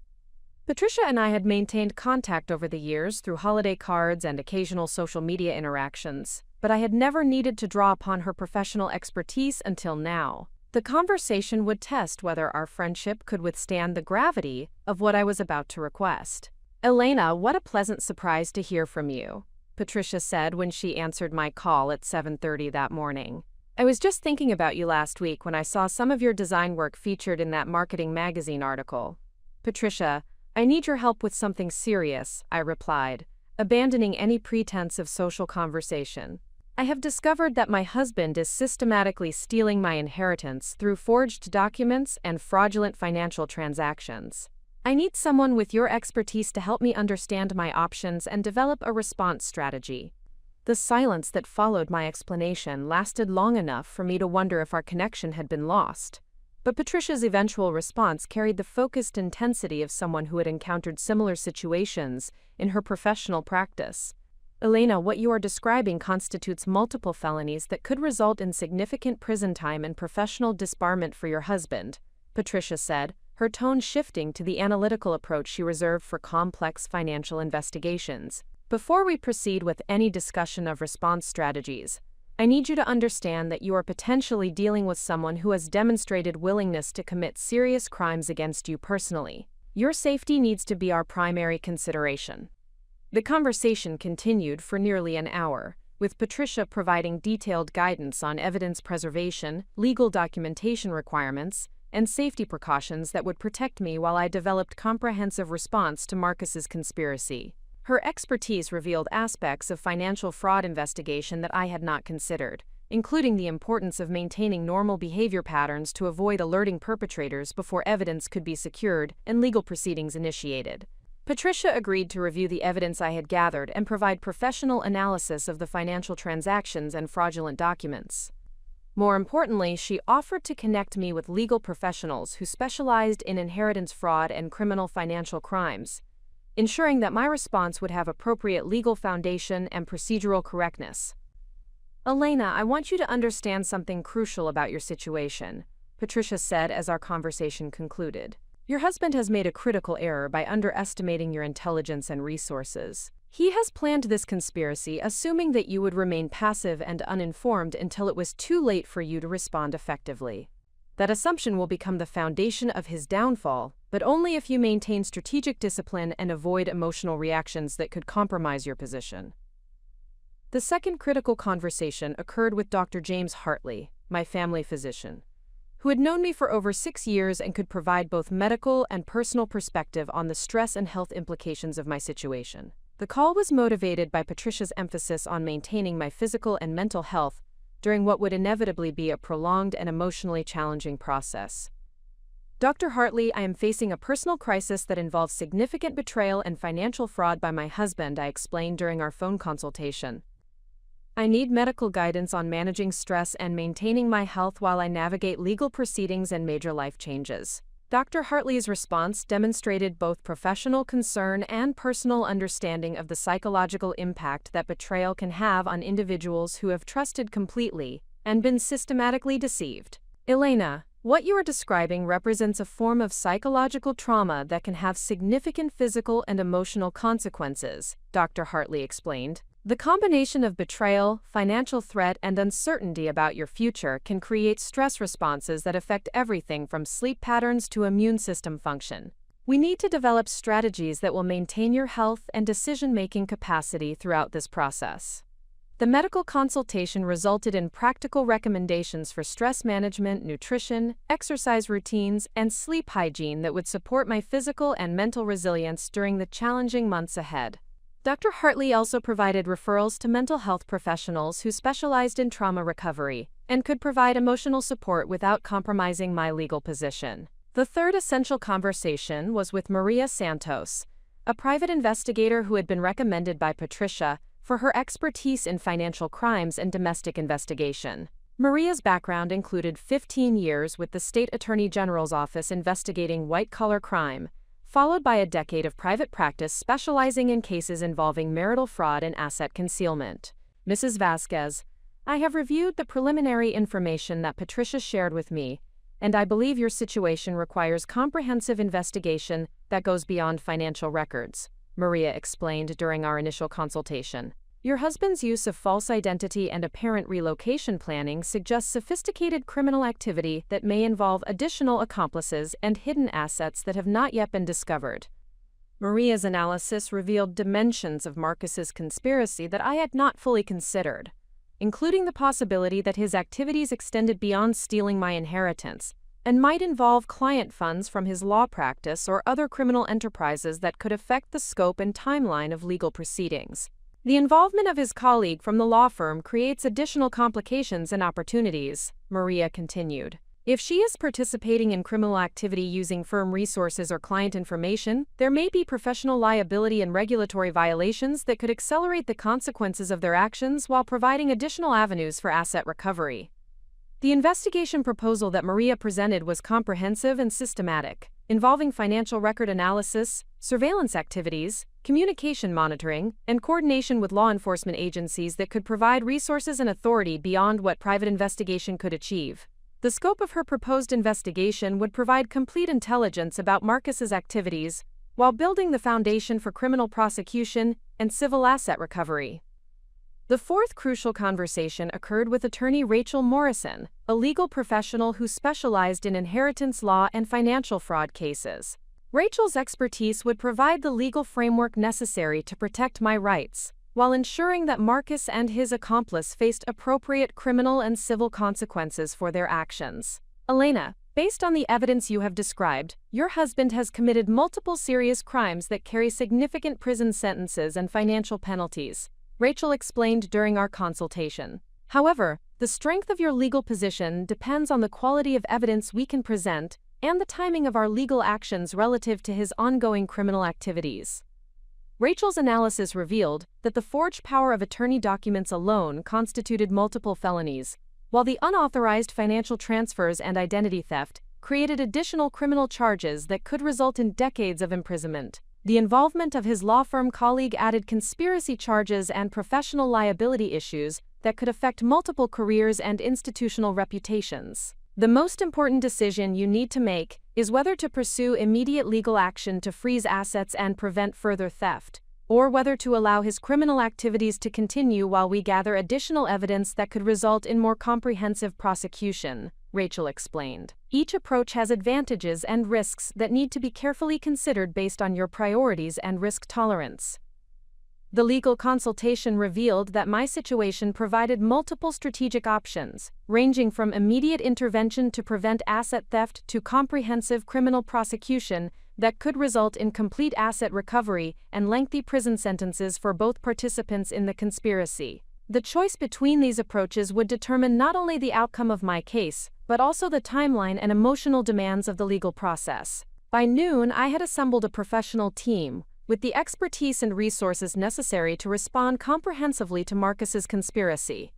Speaker 1: Patricia and I had maintained contact over the years through holiday cards and occasional social media interactions, but I had never needed to draw upon her professional expertise until now. The conversation would test whether our friendship could withstand the gravity of what I was about to request. "Elena, what a pleasant surprise to hear from you," Patricia said when she answered my call at 7:30 that morning. "I was just thinking about you last week when I saw some of your design work featured in that marketing magazine article." "Patricia, I need your help with something serious," I replied, abandoning any pretense of social conversation. "I have discovered that my husband is systematically stealing my inheritance through forged documents and fraudulent financial transactions. I need someone with your expertise to help me understand my options and develop a response strategy." The silence that followed my explanation lasted long enough for me to wonder if our connection had been lost. But Patricia's eventual response carried the focused intensity of someone who had encountered similar situations in her professional practice. "Elena, what you are describing constitutes multiple felonies that could result in significant prison time and professional disbarment for your husband," Patricia said, her tone shifting to the analytical approach she reserved for complex financial investigations. "Before we proceed with any discussion of response strategies, I need you to understand that you are potentially dealing with someone who has demonstrated willingness to commit serious crimes against you personally. Your safety needs to be our primary consideration." The conversation continued for nearly an hour, with Patricia providing detailed guidance on evidence preservation, legal documentation requirements, and safety precautions that would protect me while I developed comprehensive response to Marcus's conspiracy. Her expertise revealed aspects of financial fraud investigation that I had not considered, including the importance of maintaining normal behavior patterns to avoid alerting perpetrators before evidence could be secured and legal proceedings initiated. Patricia agreed to review the evidence I had gathered and provide professional analysis of the financial transactions and fraudulent documents. More importantly, she offered to connect me with legal professionals who specialized in inheritance fraud and criminal financial crimes, ensuring that my response would have appropriate legal foundation and procedural correctness. "Elena, I want you to understand something crucial about your situation," Patricia said as our conversation concluded. "Your husband has made a critical error by underestimating your intelligence and resources. He has planned this conspiracy assuming that you would remain passive and uninformed until it was too late for you to respond effectively. That assumption will become the foundation of his downfall, but only if you maintain strategic discipline and avoid emotional reactions that could compromise your position. The second critical conversation occurred with Dr. James Hartley, my family physician, who had known me for over 6 years and could provide both medical and personal perspective on the stress and health implications of my situation. The call was motivated by Patricia's emphasis on maintaining my physical and mental health during what would inevitably be a prolonged and emotionally challenging process. Dr. Hartley, I am facing a personal crisis that involves significant betrayal and financial fraud by my husband, I explained during our phone consultation. I need medical guidance on managing stress and maintaining my health while I navigate legal proceedings and major life changes. Dr. Hartley's response demonstrated both professional concern and personal understanding of the psychological impact that betrayal can have on individuals who have trusted completely and been systematically deceived. Elena, what you are describing represents a form of psychological trauma that can have significant physical and emotional consequences, Dr. Hartley explained. The combination of betrayal, financial threat, and uncertainty about your future can create stress responses that affect everything from sleep patterns to immune system function. We need to develop strategies that will maintain your health and decision-making capacity throughout this process. The medical consultation resulted in practical recommendations for stress management, nutrition, exercise routines, and sleep hygiene that would support my physical and mental resilience during the challenging months ahead. Dr. Hartley also provided referrals to mental health professionals who specialized in trauma recovery and could provide emotional support without compromising my legal position. The third essential conversation was with Maria Santos, a private investigator who had been recommended by Patricia for her expertise in financial crimes and domestic investigation. Maria's background included 15 years with the State Attorney General's office investigating white-collar crime, followed by a decade of private practice specializing in cases involving marital fraud and asset concealment. Mrs. Vasquez, I have reviewed the preliminary information that Patricia shared with me, and I believe your situation requires comprehensive investigation that goes beyond financial records, Maria explained during our initial consultation. Your husband's use of false identity and apparent relocation planning suggests sophisticated criminal activity that may involve additional accomplices and hidden assets that have not yet been discovered. Maria's analysis revealed dimensions of Marcus's conspiracy that I had not fully considered, including the possibility that his activities extended beyond stealing my inheritance and might involve client funds from his law practice or other criminal enterprises that could affect the scope and timeline of legal proceedings. The involvement of his colleague from the law firm creates additional complications and opportunities, Maria continued. If she is participating in criminal activity using firm resources or client information, there may be professional liability and regulatory violations that could accelerate the consequences of their actions while providing additional avenues for asset recovery. The investigation proposal that Maria presented was comprehensive and systematic, involving financial record analysis, surveillance activities, communication monitoring, and coordination with law enforcement agencies that could provide resources and authority beyond what private investigation could achieve. The scope of her proposed investigation would provide complete intelligence about Marcus's activities while building the foundation for criminal prosecution and civil asset recovery. The fourth crucial conversation occurred with attorney Rachel Morrison, a legal professional who specialized in inheritance law and financial fraud cases. Rachel's expertise would provide the legal framework necessary to protect my rights, while ensuring that Marcus and his accomplice faced appropriate criminal and civil consequences for their actions. Elena, based on the evidence you have described, your husband has committed multiple serious crimes that carry significant prison sentences and financial penalties, Rachel explained during our consultation. However, the strength of your legal position depends on the quality of evidence we can present and the timing of our legal actions relative to his ongoing criminal activities. Rachel's analysis revealed that the forged power of attorney documents alone constituted multiple felonies, while the unauthorized financial transfers and identity theft created additional criminal charges that could result in decades of imprisonment. The involvement of his law firm colleague added conspiracy charges and professional liability issues that could affect multiple careers and institutional reputations. The most important decision you need to make is whether to pursue immediate legal action to freeze assets and prevent further theft, or whether to allow his criminal activities to continue while we gather additional evidence that could result in more comprehensive prosecution, Rachel explained. Each approach has advantages and risks that need to be carefully considered based on your priorities and risk tolerance. The legal consultation revealed that my situation provided multiple strategic options, ranging from immediate intervention to prevent asset theft to comprehensive criminal prosecution that could result in complete asset recovery and lengthy prison sentences for both participants in the conspiracy. The choice between these approaches would determine not only the outcome of my case, but also the timeline and emotional demands of the legal process. By noon, I had assembled a professional team, with the expertise and resources necessary to respond comprehensively to Marcus's conspiracy.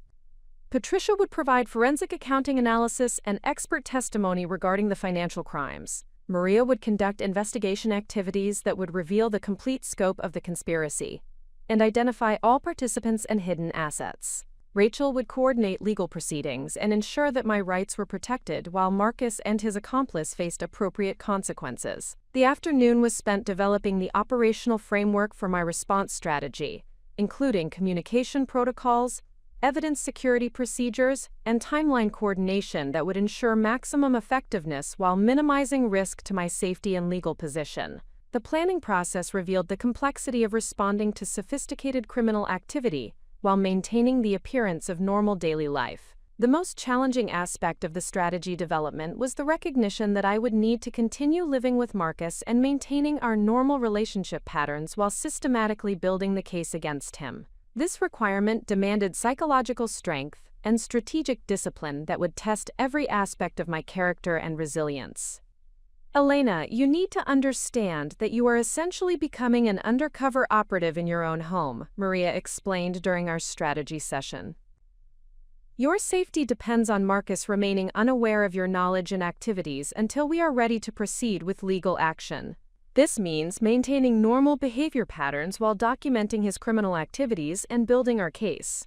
Speaker 1: Patricia would provide forensic accounting analysis and expert testimony regarding the financial crimes. Maria would conduct investigation activities that would reveal the complete scope of the conspiracy and identify all participants and hidden assets. Rachel would coordinate legal proceedings and ensure that my rights were protected while Marcus and his accomplice faced appropriate consequences. The afternoon was spent developing the operational framework for my response strategy, including communication protocols, evidence security procedures, and timeline coordination that would ensure maximum effectiveness while minimizing risk to my safety and legal position. The planning process revealed the complexity of responding to sophisticated criminal activity while maintaining the appearance of normal daily life. The most challenging aspect of the strategy development was the recognition that I would need to continue living with Marcus and maintaining our normal relationship patterns while systematically building the case against him. This requirement demanded psychological strength and strategic discipline that would test every aspect of my character and resilience. Elena, you need to understand that you are essentially becoming an undercover operative in your own home, Maria explained during our strategy session. Your safety depends on Marcus remaining unaware of your knowledge and activities until we are ready to proceed with legal action. This means maintaining normal behavior patterns while documenting his criminal activities and building our case.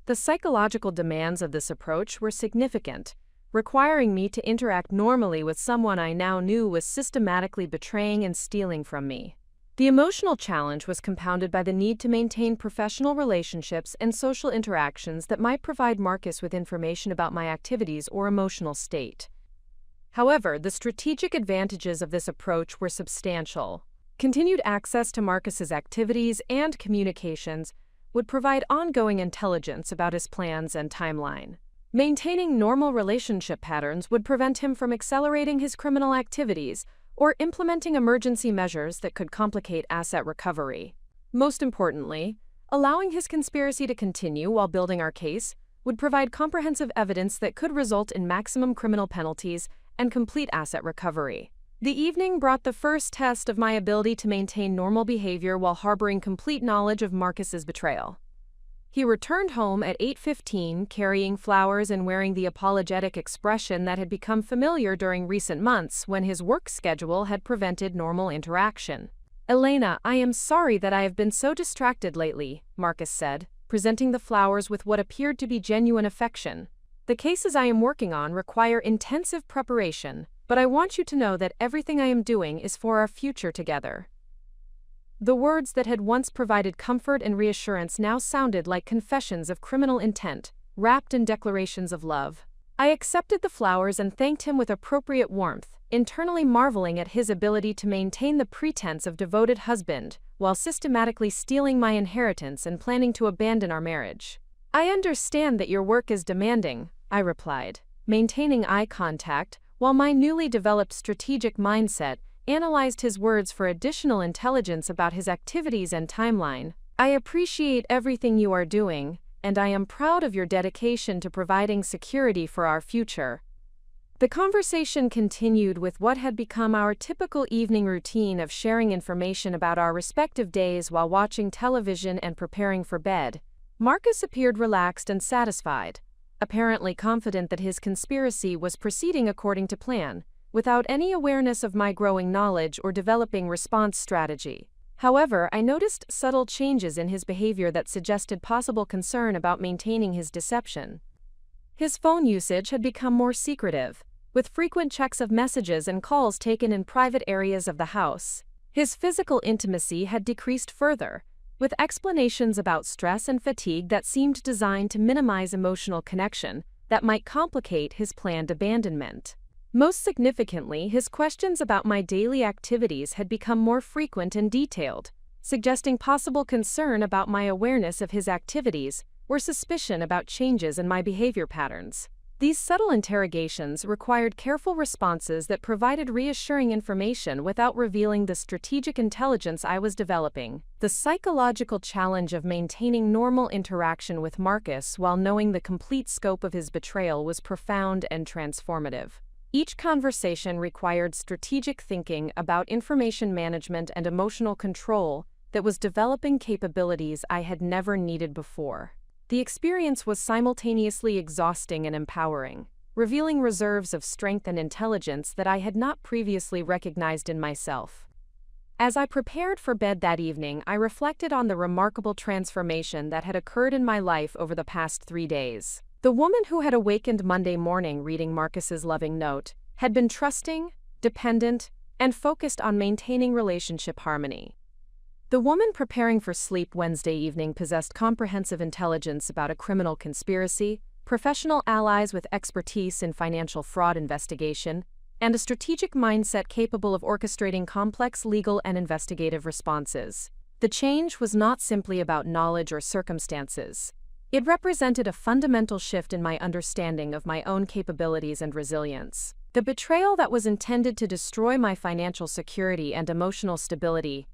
Speaker 1: The psychological demands of this approach were significant, requiring me to interact normally with someone I now knew was systematically betraying and stealing from me. The emotional challenge was compounded by the need to maintain professional relationships and social interactions that might provide Marcus with information about my activities or emotional state. However, the strategic advantages of this approach were substantial. Continued access to Marcus's activities and communications would provide ongoing intelligence about his plans and timeline. Maintaining normal relationship patterns would prevent him from accelerating his criminal activities or implementing emergency measures that could complicate asset recovery. Most importantly, allowing his conspiracy to continue while building our case would provide comprehensive evidence that could result in maximum criminal penalties and complete asset recovery. The evening brought the first test of my ability to maintain normal behavior while harboring complete knowledge of Marcus's betrayal. He returned home at 8:15, carrying flowers and wearing the apologetic expression that had become familiar during recent months when his work schedule had prevented normal interaction. Elena, I am sorry that I have been so distracted lately, Marcus said, presenting the flowers with what appeared to be genuine affection. The cases I am working on require intensive preparation, but I want you to know that everything I am doing is for our future together. The words that had once provided comfort and reassurance now sounded like confessions of criminal intent, wrapped in declarations of love. I accepted the flowers and thanked him with appropriate warmth, internally marveling at his ability to maintain the pretense of devoted husband, while systematically stealing my inheritance and planning to abandon our marriage. I understand that your work is demanding, I replied, maintaining eye contact, while my newly developed strategic mindset analyzed his words for additional intelligence about his activities and timeline. I appreciate everything you are doing, and I am proud of your dedication to providing security for our future. The conversation continued with what had become our typical evening routine of sharing information about our respective days while watching television and preparing for bed. Marcus appeared relaxed and satisfied, apparently confident that his conspiracy was proceeding according to plan, without any awareness of my growing knowledge or developing response strategy. However, I noticed subtle changes in his behavior that suggested possible concern about maintaining his deception. His phone usage had become more secretive, with frequent checks of messages and calls taken in private areas of the house. His physical intimacy had decreased further, with explanations about stress and fatigue that seemed designed to minimize emotional connection, that might complicate his planned abandonment. Most significantly, his questions about my daily activities had become more frequent and detailed, suggesting possible concern about my awareness of his activities or suspicion about changes in my behavior patterns. These subtle interrogations required careful responses that provided reassuring information without revealing the strategic intelligence I was developing. The psychological challenge of maintaining normal interaction with Marcus while knowing the complete scope of his betrayal was profound and transformative. Each conversation required strategic thinking about information management and emotional control that was developing capabilities I had never needed before. The experience was simultaneously exhausting and empowering, revealing reserves of strength and intelligence that I had not previously recognized in myself. As I prepared for bed that evening, I reflected on the remarkable transformation that had occurred in my life over the past 3 days. The woman who had awakened Monday morning reading Marcus's loving note had been trusting, dependent, and focused on maintaining relationship harmony. The woman preparing for sleep Wednesday evening possessed comprehensive intelligence about a criminal conspiracy, professional allies with expertise in financial fraud investigation, and a strategic mindset capable of orchestrating complex legal and investigative responses. The change was not simply about knowledge or circumstances. It represented a fundamental shift in my understanding of my own capabilities and resilience. The betrayal that was intended to destroy my financial security and emotional stability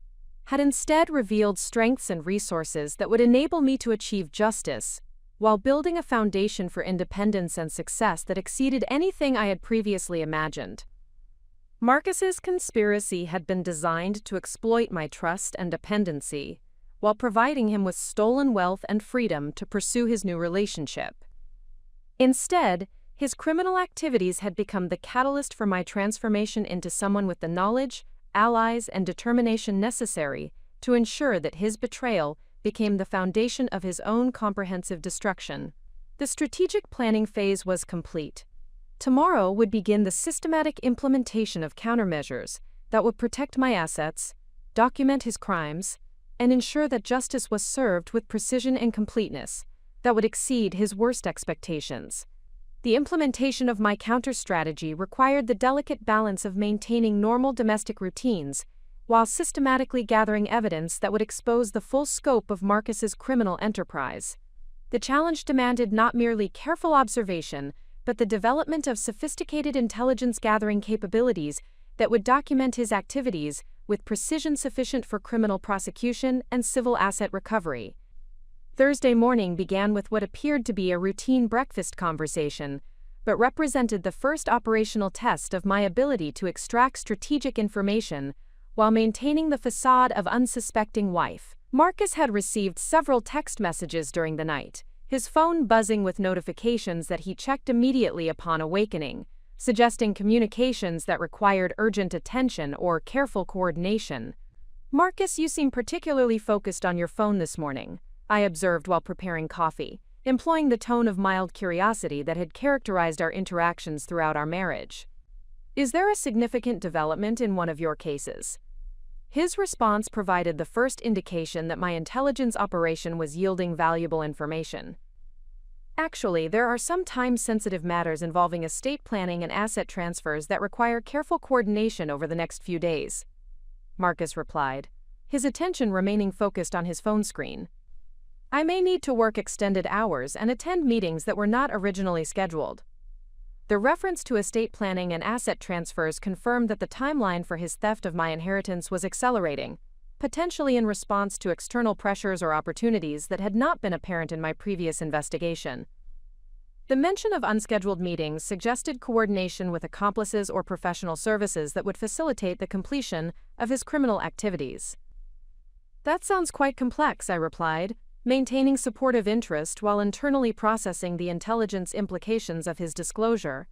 Speaker 1: had instead revealed strengths and resources that would enable me to achieve justice, while building a foundation for independence and success that exceeded anything I had previously imagined. Marcus's conspiracy had been designed to exploit my trust and dependency, while providing him with stolen wealth and freedom to pursue his new relationship. Instead, his criminal activities had become the catalyst for my transformation into someone with the knowledge, allies, and determination necessary to ensure that his betrayal became the foundation of his own comprehensive destruction. The strategic planning phase was complete. Tomorrow would begin the systematic implementation of countermeasures that would protect my assets, document his crimes, and ensure that justice was served with precision and completeness that would exceed his worst expectations. The implementation of my counter-strategy required the delicate balance of maintaining normal domestic routines while systematically gathering evidence that would expose the full scope of Marcus's criminal enterprise. The challenge demanded not merely careful observation, but the development of sophisticated intelligence-gathering capabilities that would document his activities with precision sufficient for criminal prosecution and civil asset recovery. Thursday morning began with what appeared to be a routine breakfast conversation, but represented the first operational test of my ability to extract strategic information while maintaining the facade of unsuspecting wife. Marcus had received several text messages during the night, his phone buzzing with notifications that he checked immediately upon awakening, suggesting communications that required urgent attention or careful coordination. "Marcus, you seem particularly focused on your phone this morning," I observed while preparing coffee, employing the tone of mild curiosity that had characterized our interactions throughout our marriage. "Is there a significant development in one of your cases?" His response provided the first indication that my intelligence operation was yielding valuable information. "Actually, there are some time-sensitive matters involving estate planning and asset transfers that require careful coordination over the next few days," Marcus replied, his attention remaining focused on his phone screen. "I may need to work extended hours and attend meetings that were not originally scheduled." The reference to estate planning and asset transfers confirmed that the timeline for his theft of my inheritance was accelerating, potentially in response to external pressures or opportunities that had not been apparent in my previous investigation. The mention of unscheduled meetings suggested coordination with accomplices or professional services that would facilitate the completion of his criminal activities. "That sounds quite complex," I replied, maintaining supportive interest while internally processing the intelligence implications of his disclosure.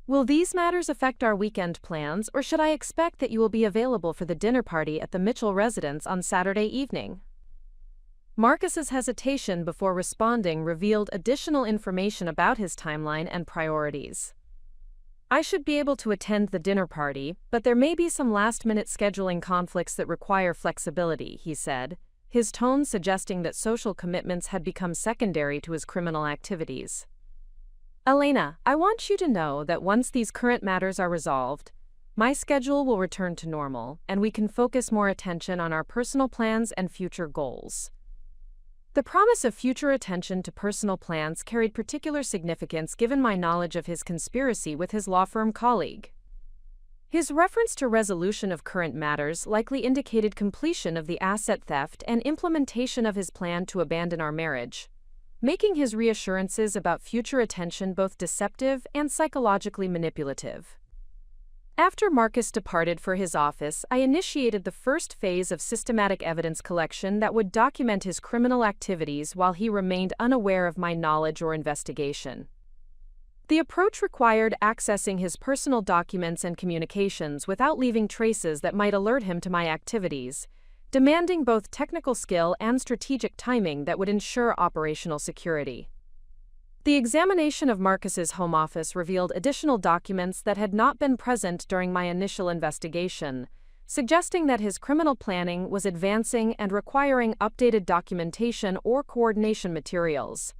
Speaker 1: "Will these matters affect our weekend plans, or should I expect that you will be available for the dinner party at the Mitchell residence on Saturday evening?" Marcus's hesitation before responding revealed additional information about his timeline and priorities. "I should be able to attend the dinner party, but there may be some last-minute scheduling conflicts that require flexibility," he said, his tone suggesting that social commitments had become secondary to his criminal activities. Elena, I want you to know that once these current matters are resolved, my schedule will return to normal, and we can focus more attention on our personal plans and future goals. The promise of future attention to personal plans carried particular significance given my knowledge of his conspiracy with his law firm colleague. His reference to resolution of current matters likely indicated completion of the asset theft and implementation of his plan to abandon our marriage, making his reassurances about future attention both deceptive and psychologically manipulative. After Marcus departed for his office, I initiated the first phase of systematic evidence collection that would document his criminal activities while he remained unaware of my knowledge or investigation. The approach required accessing his personal documents and communications without leaving traces that might alert him to my activities, demanding both technical skill and strategic timing that would ensure operational security. The examination of Marcus's home office revealed additional documents that had not been present during my initial investigation, suggesting that his criminal planning was advancing and requiring updated documentation or coordination materials.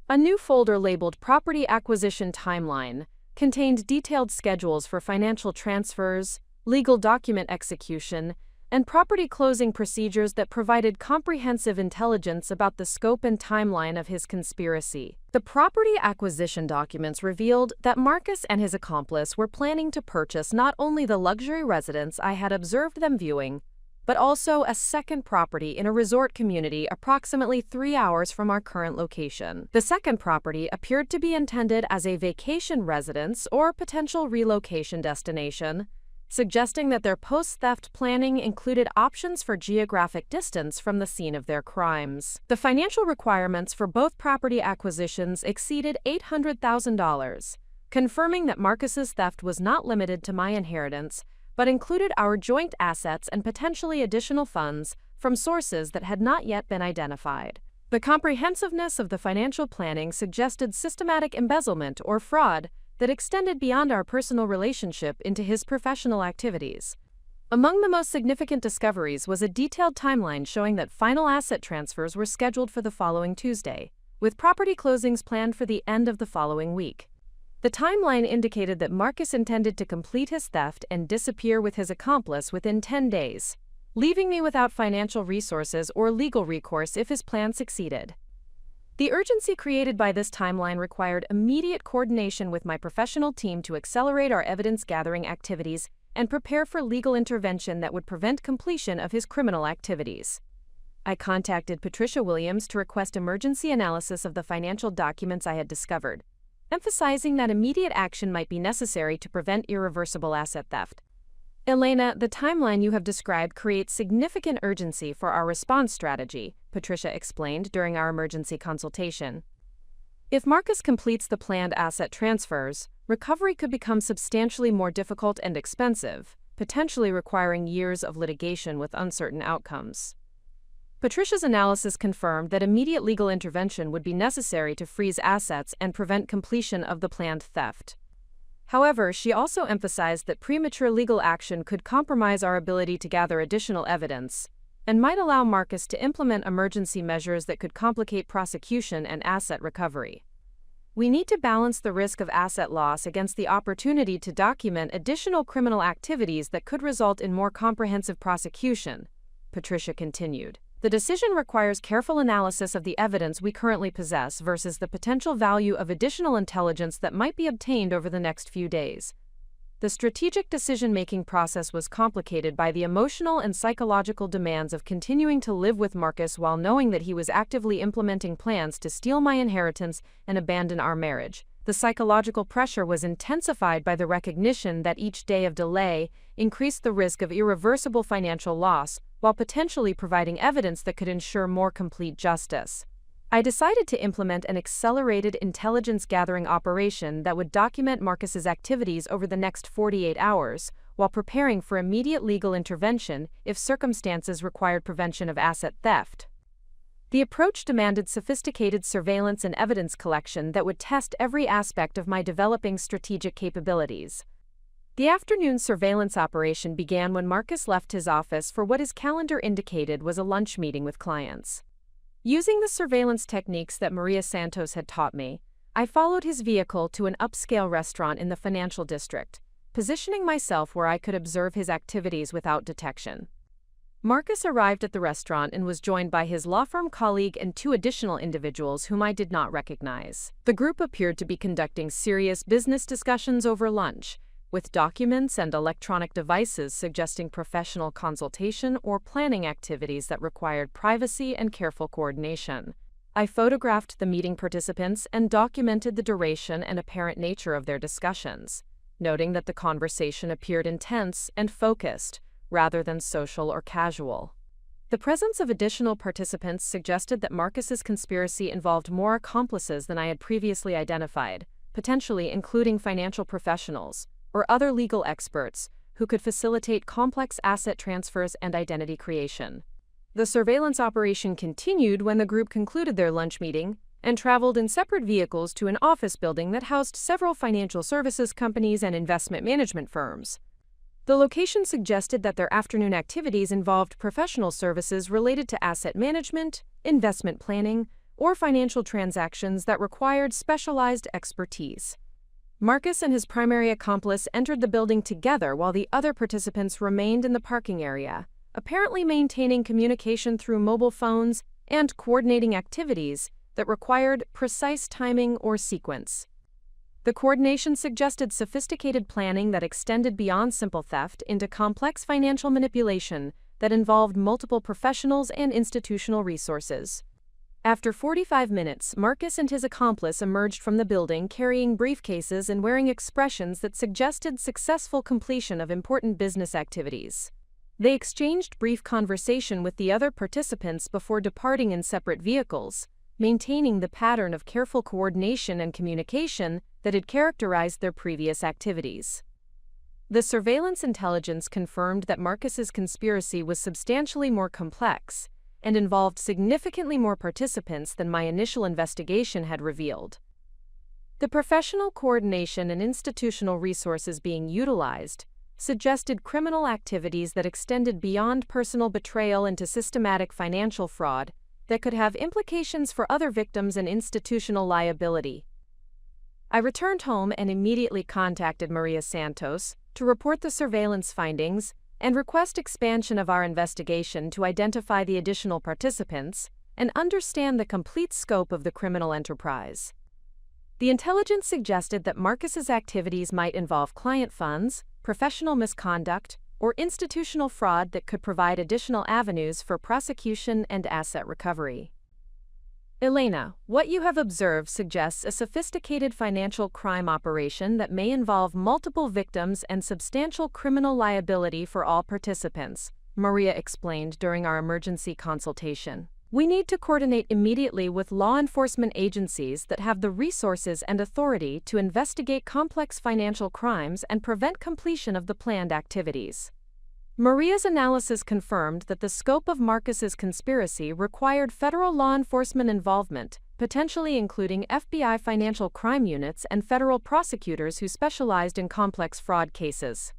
Speaker 1: A new folder labeled Property Acquisition Timeline contained detailed schedules for financial transfers, legal document execution, and property closing procedures that provided comprehensive intelligence about the scope and timeline of his conspiracy. The property acquisition documents revealed that Marcus and his accomplice were planning to purchase not only the luxury residence I had observed them viewing, but also a second property in a resort community approximately 3 hours from our current location. The second property appeared to be intended as a vacation residence or potential relocation destination, suggesting that their post-theft planning included options for geographic distance from the scene of their crimes. The financial requirements for both property acquisitions exceeded $800,000, confirming that Marcus's theft was not limited to my inheritance, but included our joint assets and potentially additional funds from sources that had not yet been identified. The comprehensiveness of the financial planning suggested systematic embezzlement or fraud that extended beyond our personal relationship into his professional activities. Among the most significant discoveries was a detailed timeline showing that final asset transfers were scheduled for the following Tuesday, with property closings planned for the end of the following week. The timeline indicated that Marcus intended to complete his theft and disappear with his accomplice within 10 days, leaving me without financial resources or legal recourse if his plan succeeded. The urgency created by this timeline required immediate coordination with my professional team to accelerate our evidence-gathering activities and prepare for legal intervention that would prevent completion of his criminal activities. I contacted Patricia Williams to request emergency analysis of the financial documents I had discovered, emphasizing that immediate action might be necessary to prevent irreversible asset theft. Elena, the timeline you have described creates significant urgency for our response strategy, Patricia explained during our emergency consultation. If Marcus completes the planned asset transfers, recovery could become substantially more difficult and expensive, potentially requiring years of litigation with uncertain outcomes. Patricia's analysis confirmed that immediate legal intervention would be necessary to freeze assets and prevent completion of the planned theft. However, she also emphasized that premature legal action could compromise our ability to gather additional evidence and might allow Marcus to implement emergency measures that could complicate prosecution and asset recovery. We need to balance the risk of asset loss against the opportunity to document additional criminal activities that could result in more comprehensive prosecution, Patricia continued. The decision requires careful analysis of the evidence we currently possess versus the potential value of additional intelligence that might be obtained over the next few days. The strategic decision-making process was complicated by the emotional and psychological demands of continuing to live with Marcus while knowing that he was actively implementing plans to steal my inheritance and abandon our marriage. The psychological pressure was intensified by the recognition that each day of delay increased the risk of irreversible financial loss, while potentially providing evidence that could ensure more complete justice. I decided to implement an accelerated intelligence-gathering operation that would document Marcus's activities over the next 48 hours, while preparing for immediate legal intervention if circumstances required prevention of asset theft. The approach demanded sophisticated surveillance and evidence collection that would test every aspect of my developing strategic capabilities. The afternoon surveillance operation began when Marcus left his office for what his calendar indicated was a lunch meeting with clients. Using the surveillance techniques that Maria Santos had taught me, I followed his vehicle to an upscale restaurant in the financial district, positioning myself where I could observe his activities without detection. Marcus arrived at the restaurant and was joined by his law firm colleague and two additional individuals whom I did not recognize. The group appeared to be conducting serious business discussions over lunch, with documents and electronic devices suggesting professional consultation or planning activities that required privacy and careful coordination. I photographed the meeting participants and documented the duration and apparent nature of their discussions, noting that the conversation appeared intense and focused, rather than social or casual. The presence of additional participants suggested that Marcus's conspiracy involved more accomplices than I had previously identified, potentially including financial professionals or other legal experts who could facilitate complex asset transfers and identity creation. The surveillance operation continued when the group concluded their lunch meeting and traveled in separate vehicles to an office building that housed several financial services companies and investment management firms. The location suggested that their afternoon activities involved professional services related to asset management, investment planning, or financial transactions that required specialized expertise. Marcus and his primary accomplice entered the building together while the other participants remained in the parking area, apparently maintaining communication through mobile phones and coordinating activities that required precise timing or sequence. The coordination suggested sophisticated planning that extended beyond simple theft into complex financial manipulation that involved multiple professionals and institutional resources. After 45 minutes, Marcus and his accomplice emerged from the building carrying briefcases and wearing expressions that suggested successful completion of important business activities. They exchanged brief conversation with the other participants before departing in separate vehicles, maintaining the pattern of careful coordination and communication that had characterized their previous activities. The surveillance intelligence confirmed that Marcus's conspiracy was substantially more complex and involved significantly more participants than my initial investigation had revealed. The professional coordination and institutional resources being utilized suggested criminal activities that extended beyond personal betrayal into systematic financial fraud that could have implications for other victims and institutional liability. I returned home and immediately contacted Maria Santos to report the surveillance findings and request expansion of our investigation to identify the additional participants and understand the complete scope of the criminal enterprise. The intelligence suggested that Marcus's activities might involve client funds, professional misconduct, or institutional fraud that could provide additional avenues for prosecution and asset recovery. Elena, what you have observed suggests a sophisticated financial crime operation that may involve multiple victims and substantial criminal liability for all participants, Maria explained during our emergency consultation. We need to coordinate immediately with law enforcement agencies that have the resources and authority to investigate complex financial crimes and prevent completion of the planned activities. Maria's analysis confirmed that the scope of Marcus's conspiracy required federal law enforcement involvement, potentially including FBI financial crime units and federal prosecutors who specialized in complex fraud cases.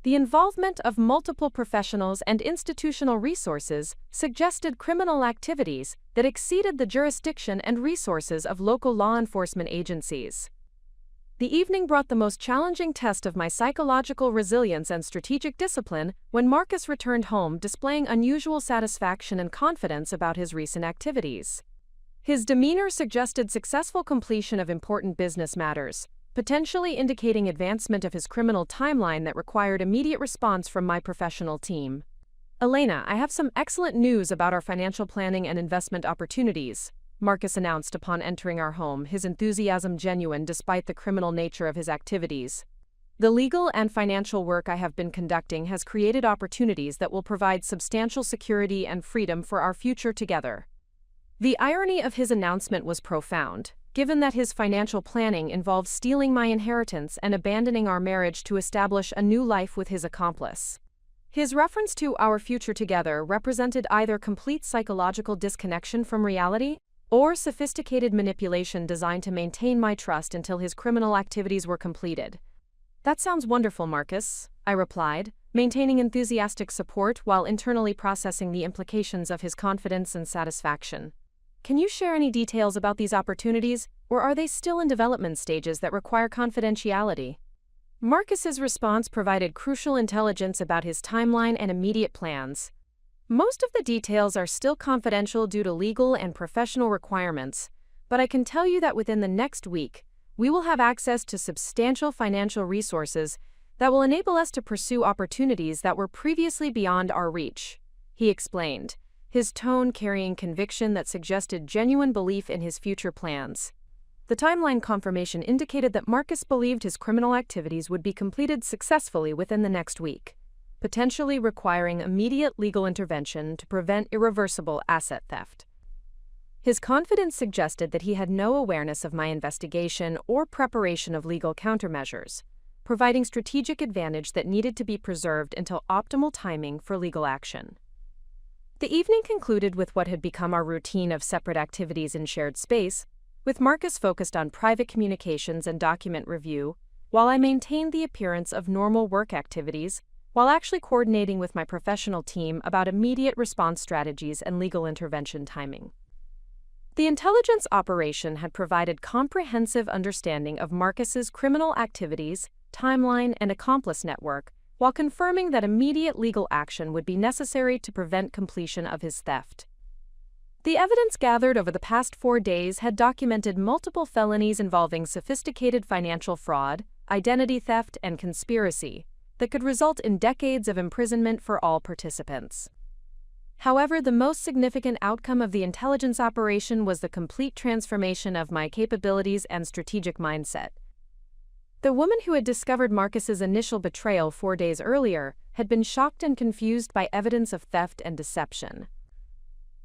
Speaker 1: The involvement of multiple professionals and institutional resources suggested criminal activities that exceeded the jurisdiction and resources of local law enforcement agencies. The evening brought the most challenging test of my psychological resilience and strategic discipline when Marcus returned home displaying unusual satisfaction and confidence about his recent activities. His demeanor suggested successful completion of important business matters, potentially indicating advancement of his criminal timeline that required immediate response from my professional team. Elena, I have some excellent news about our financial planning and investment opportunities, Marcus announced upon entering our home, his enthusiasm genuine despite the criminal nature of his activities. The legal and financial work I have been conducting has created opportunities that will provide substantial security and freedom for our future together. The irony of his announcement was profound, given that his financial planning involved stealing my inheritance and abandoning our marriage to establish a new life with his accomplice. His reference to our future together represented either complete psychological disconnection from reality or sophisticated manipulation designed to maintain my trust until his criminal activities were completed. That sounds wonderful, Marcus, I replied, maintaining enthusiastic support while internally processing the implications of his confidence and satisfaction. Can you share any details about these opportunities, or are they still in development stages that require confidentiality? Marcus's response provided crucial intelligence about his timeline and immediate plans. Most of the details are still confidential due to legal and professional requirements, but I can tell you that within the next week, we will have access to substantial financial resources that will enable us to pursue opportunities that were previously beyond our reach, he explained, his tone carrying conviction that suggested genuine belief in his future plans. The timeline confirmation indicated that Marcus believed his criminal activities would be completed successfully within the next week, potentially requiring immediate legal intervention to prevent irreversible asset theft. His confidence suggested that he had no awareness of my investigation or preparation of legal countermeasures, providing strategic advantage that needed to be preserved until optimal timing for legal action. The evening concluded with what had become our routine of separate activities in shared space, with Marcus focused on private communications and document review, while I maintained the appearance of normal work activities, while actually coordinating with my professional team about immediate response strategies and legal intervention timing. The intelligence operation had provided comprehensive understanding of Marcus's criminal activities, timeline, and accomplice network, while confirming that immediate legal action would be necessary to prevent completion of his theft. The evidence gathered over the past 4 days had documented multiple felonies involving sophisticated financial fraud, identity theft, and conspiracy that could result in decades of imprisonment for all participants. However, the most significant outcome of the intelligence operation was the complete transformation of my capabilities and strategic mindset. The woman who had discovered Marcus's initial betrayal 4 days earlier had been shocked and confused by evidence of theft and deception.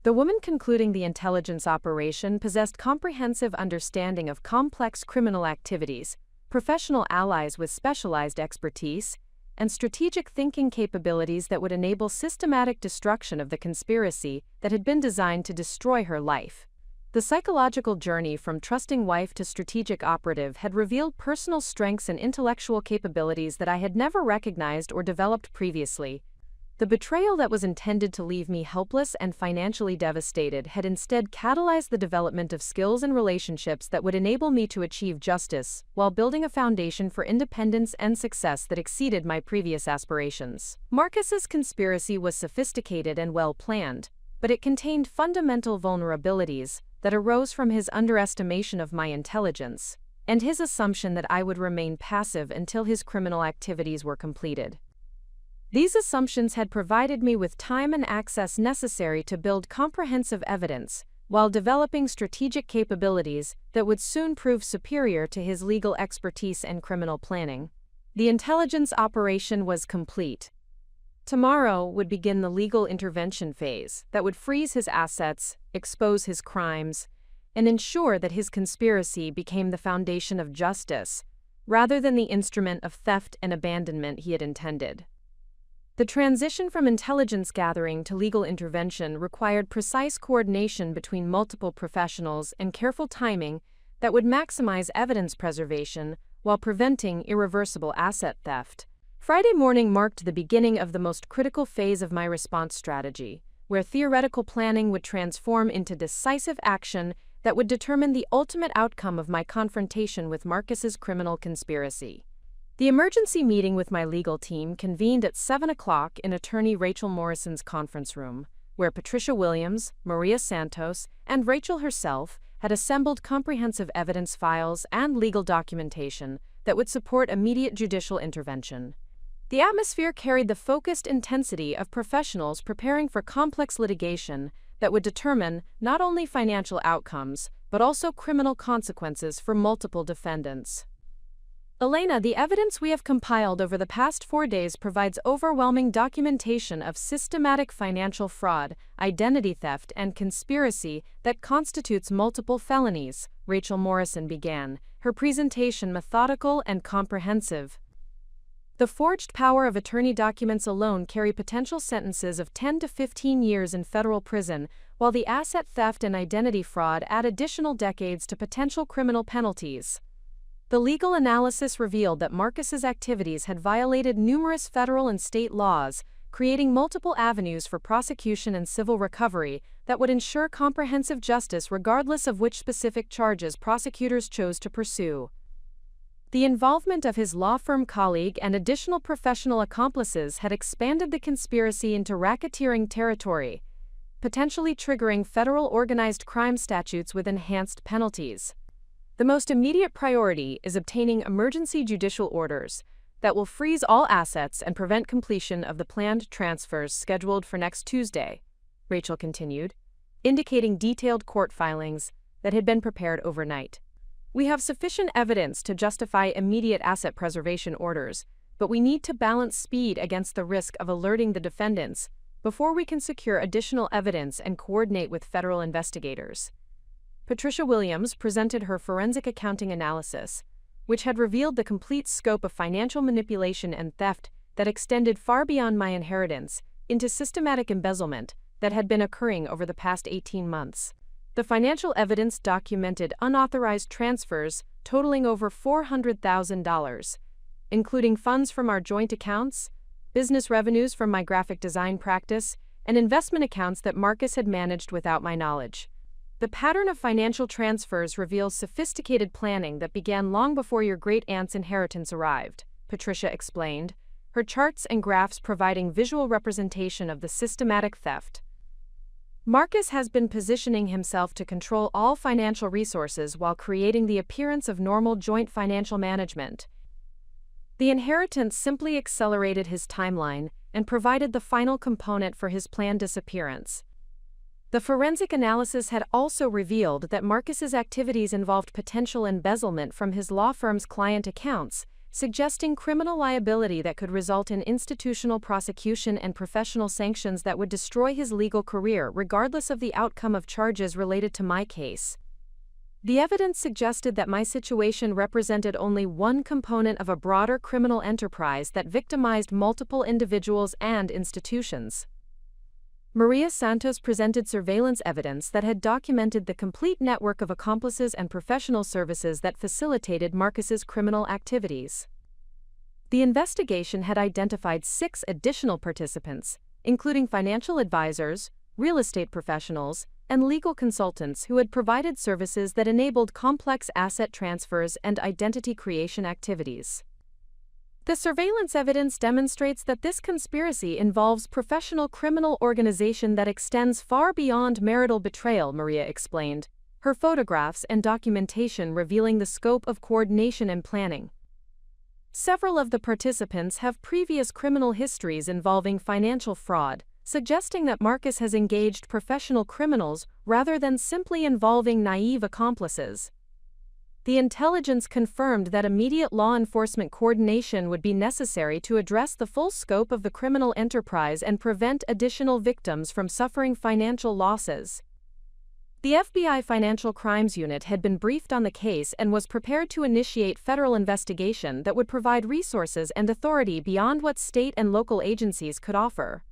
Speaker 1: The woman concluding the intelligence operation possessed comprehensive understanding of complex criminal activities, professional allies with specialized expertise, and strategic thinking capabilities that would enable systematic destruction of the conspiracy that had been designed to destroy her life. The psychological journey from trusting wife to strategic operative had revealed personal strengths and intellectual capabilities that I had never recognized or developed previously. The betrayal that was intended to leave me helpless and financially devastated had instead catalyzed the development of skills and relationships that would enable me to achieve justice, while building a foundation for independence and success that exceeded my previous aspirations. Marcus's conspiracy was sophisticated and well-planned, but it contained fundamental vulnerabilities that arose from his underestimation of my intelligence, and his assumption that I would remain passive until his criminal activities were completed. These assumptions had provided me with time and access necessary to build comprehensive evidence, while developing strategic capabilities that would soon prove superior to his legal expertise and criminal planning. The intelligence operation was complete. Tomorrow would begin the legal intervention phase that would freeze his assets, expose his crimes, and ensure that his conspiracy became the foundation of justice, rather than the instrument of theft and abandonment he had intended. The transition from intelligence gathering to legal intervention required precise coordination between multiple professionals and careful timing that would maximize evidence preservation while preventing irreversible asset theft. Friday morning marked the beginning of the most critical phase of my response strategy, where theoretical planning would transform into decisive action that would determine the ultimate outcome of my confrontation with Marcus's criminal conspiracy. The emergency meeting with my legal team convened at 7 o'clock in attorney Rachel Morrison's conference room, where Patricia Williams, Maria Santos, and Rachel herself had assembled comprehensive evidence files and legal documentation that would support immediate judicial intervention. The atmosphere carried the focused intensity of professionals preparing for complex litigation that would determine not only financial outcomes, but also criminal consequences for multiple defendants. Elena, the evidence we have compiled over the past 4 days provides overwhelming documentation of systematic financial fraud, identity theft, and conspiracy that constitutes multiple felonies, Rachel Morrison began, her presentation methodical and comprehensive. The forged power of attorney documents alone carry potential sentences of 10 to 15 years in federal prison, while the asset theft and identity fraud add additional decades to potential criminal penalties. The legal analysis revealed that Marcus's activities had violated numerous federal and state laws, creating multiple avenues for prosecution and civil recovery that would ensure comprehensive justice regardless of which specific charges prosecutors chose to pursue. The involvement of his law firm colleague and additional professional accomplices had expanded the conspiracy into racketeering territory, potentially triggering federal organized crime statutes with enhanced penalties. The most immediate priority is obtaining emergency judicial orders that will freeze all assets and prevent completion of the planned transfers scheduled for next Tuesday, Rachel continued, indicating detailed court filings that had been prepared overnight. We have sufficient evidence to justify immediate asset preservation orders, but we need to balance speed against the risk of alerting the defendants before we can secure additional evidence and coordinate with federal investigators. Patricia Williams presented her forensic accounting analysis, which had revealed the complete scope of financial manipulation and theft that extended far beyond my inheritance into systematic embezzlement that had been occurring over the past 18 months. The financial evidence documented unauthorized transfers totaling over $400,000, including funds from our joint accounts, business revenues from my graphic design practice, and investment accounts that Marcus had managed without my knowledge. The pattern of financial transfers reveals sophisticated planning that began long before your great-aunt's inheritance arrived, Patricia explained, her charts and graphs providing visual representation of the systematic theft. Marcus has been positioning himself to control all financial resources while creating the appearance of normal joint financial management. The inheritance simply accelerated his timeline and provided the final component for his planned disappearance. The forensic analysis had also revealed that Marcus's activities involved potential embezzlement from his law firm's client accounts, suggesting criminal liability that could result in institutional prosecution and professional sanctions that would destroy his legal career regardless of the outcome of charges related to my case. The evidence suggested that my situation represented only one component of a broader criminal enterprise that victimized multiple individuals and institutions. Maria Santos presented surveillance evidence that had documented the complete network of accomplices and professional services that facilitated Marcus's criminal activities. The investigation had identified 6 additional participants, including financial advisors, real estate professionals, and legal consultants who had provided services that enabled complex asset transfers and identity creation activities. The surveillance evidence demonstrates that this conspiracy involves professional criminal organization that extends far beyond marital betrayal, Maria explained, her photographs and documentation revealing the scope of coordination and planning. Several of the participants have previous criminal histories involving financial fraud, suggesting that Marcus has engaged professional criminals rather than simply involving naive accomplices. The intelligence confirmed that immediate law enforcement coordination would be necessary to address the full scope of the criminal enterprise and prevent additional victims from suffering financial losses. The FBI Financial Crimes Unit had been briefed on the case and was prepared to initiate federal investigation that would provide resources and authority beyond what state and local agencies could offer.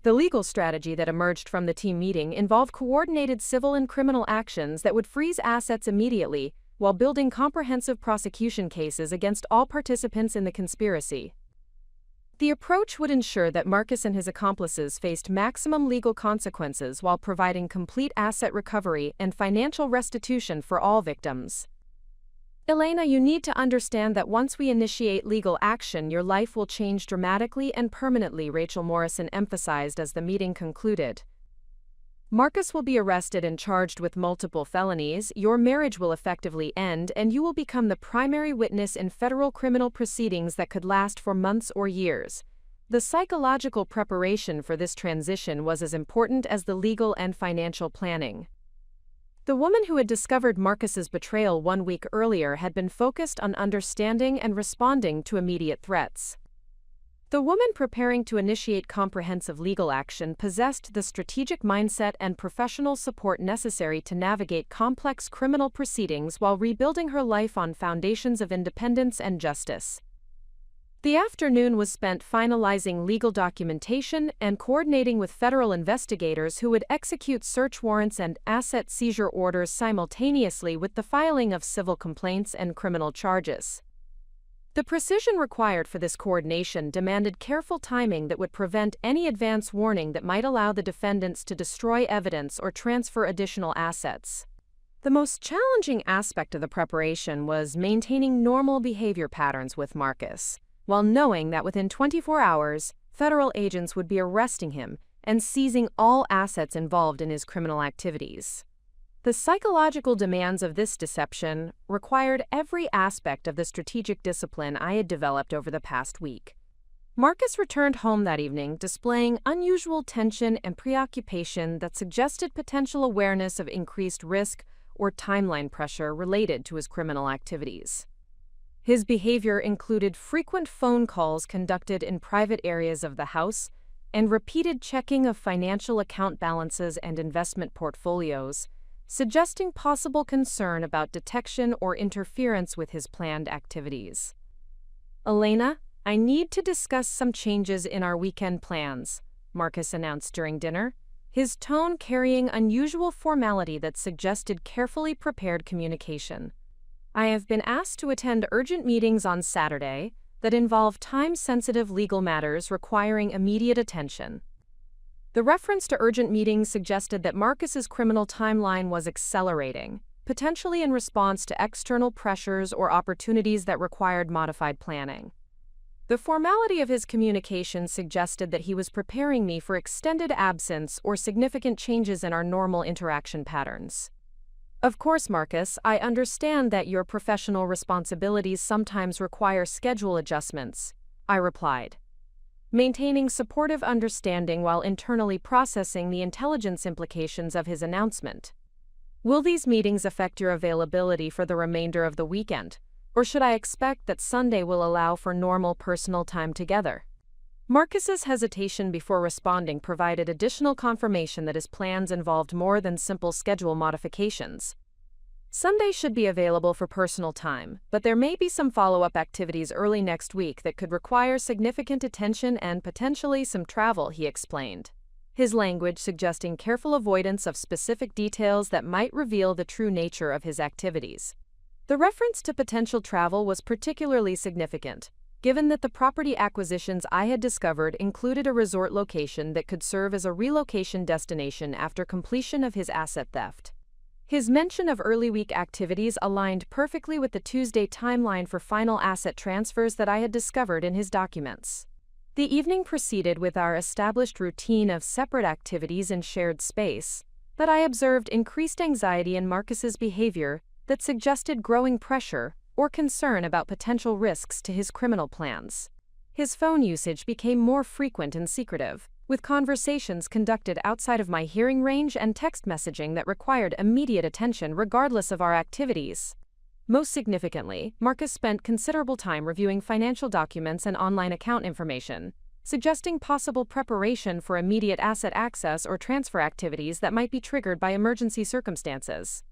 Speaker 1: The legal strategy that emerged from the team meeting involved coordinated civil and criminal actions that would freeze assets immediately, while building comprehensive prosecution cases against all participants in the conspiracy. The approach would ensure that Marcus and his accomplices faced maximum legal consequences while providing complete asset recovery and financial restitution for all victims. Elena, you need to understand that once we initiate legal action, your life will change dramatically and permanently, Rachel Morrison emphasized as the meeting concluded. Marcus will be arrested and charged with multiple felonies, your marriage will effectively end, and you will become the primary witness in federal criminal proceedings that could last for months or years. The psychological preparation for this transition was as important as the legal and financial planning. The woman who had discovered Marcus's betrayal 1 week earlier had been focused on understanding and responding to immediate threats. The woman preparing to initiate comprehensive legal action possessed the strategic mindset and professional support necessary to navigate complex criminal proceedings while rebuilding her life on foundations of independence and justice. The afternoon was spent finalizing legal documentation and coordinating with federal investigators who would execute search warrants and asset seizure orders simultaneously with the filing of civil complaints and criminal charges. The precision required for this coordination demanded careful timing that would prevent any advance warning that might allow the defendants to destroy evidence or transfer additional assets. The most challenging aspect of the preparation was maintaining normal behavior patterns with Marcus, while knowing that within 24 hours, federal agents would be arresting him and seizing all assets involved in his criminal activities. The psychological demands of this deception required every aspect of the strategic discipline I had developed over the past week. Marcus returned home that evening displaying unusual tension and preoccupation that suggested potential awareness of increased risk or timeline pressure related to his criminal activities. His behavior included frequent phone calls conducted in private areas of the house and repeated checking of financial account balances and investment portfolios, suggesting possible concern about detection or interference with his planned activities. "Elena, I need to discuss some changes in our weekend plans," Marcus announced during dinner, his tone carrying unusual formality that suggested carefully prepared communication. "I have been asked to attend urgent meetings on Saturday that involve time-sensitive legal matters requiring immediate attention." The reference to urgent meetings suggested that Marcus's criminal timeline was accelerating, potentially in response to external pressures or opportunities that required modified planning. The formality of his communication suggested that he was preparing me for extended absence or significant changes in our normal interaction patterns. "Of course, Marcus, I understand that your professional responsibilities sometimes require schedule adjustments," I replied, maintaining supportive understanding while internally processing the intelligence implications of his announcement. "Will these meetings affect your availability for the remainder of the weekend, or should I expect that Sunday will allow for normal personal time together?" Marcus's hesitation before responding provided additional confirmation that his plans involved more than simple schedule modifications. "Sunday should be available for personal time, but there may be some follow-up activities early next week that could require significant attention and potentially some travel," he explained, his language suggesting careful avoidance of specific details that might reveal the true nature of his activities. The reference to potential travel was particularly significant, given that the property acquisitions I had discovered included a resort location that could serve as a relocation destination after completion of his asset theft. His mention of early week activities aligned perfectly with the Tuesday timeline for final asset transfers that I had discovered in his documents. The evening proceeded with our established routine of separate activities in shared space, but I observed increased anxiety in Marcus's behavior that suggested growing pressure or concern about potential risks to his criminal plans. His phone usage became more frequent and secretive, with conversations conducted outside of my hearing range and text messaging that required immediate attention regardless of our activities. Most significantly, Marcus spent considerable time reviewing financial documents and online account information, suggesting possible preparation for immediate asset access or transfer activities that might be triggered by emergency circumstances.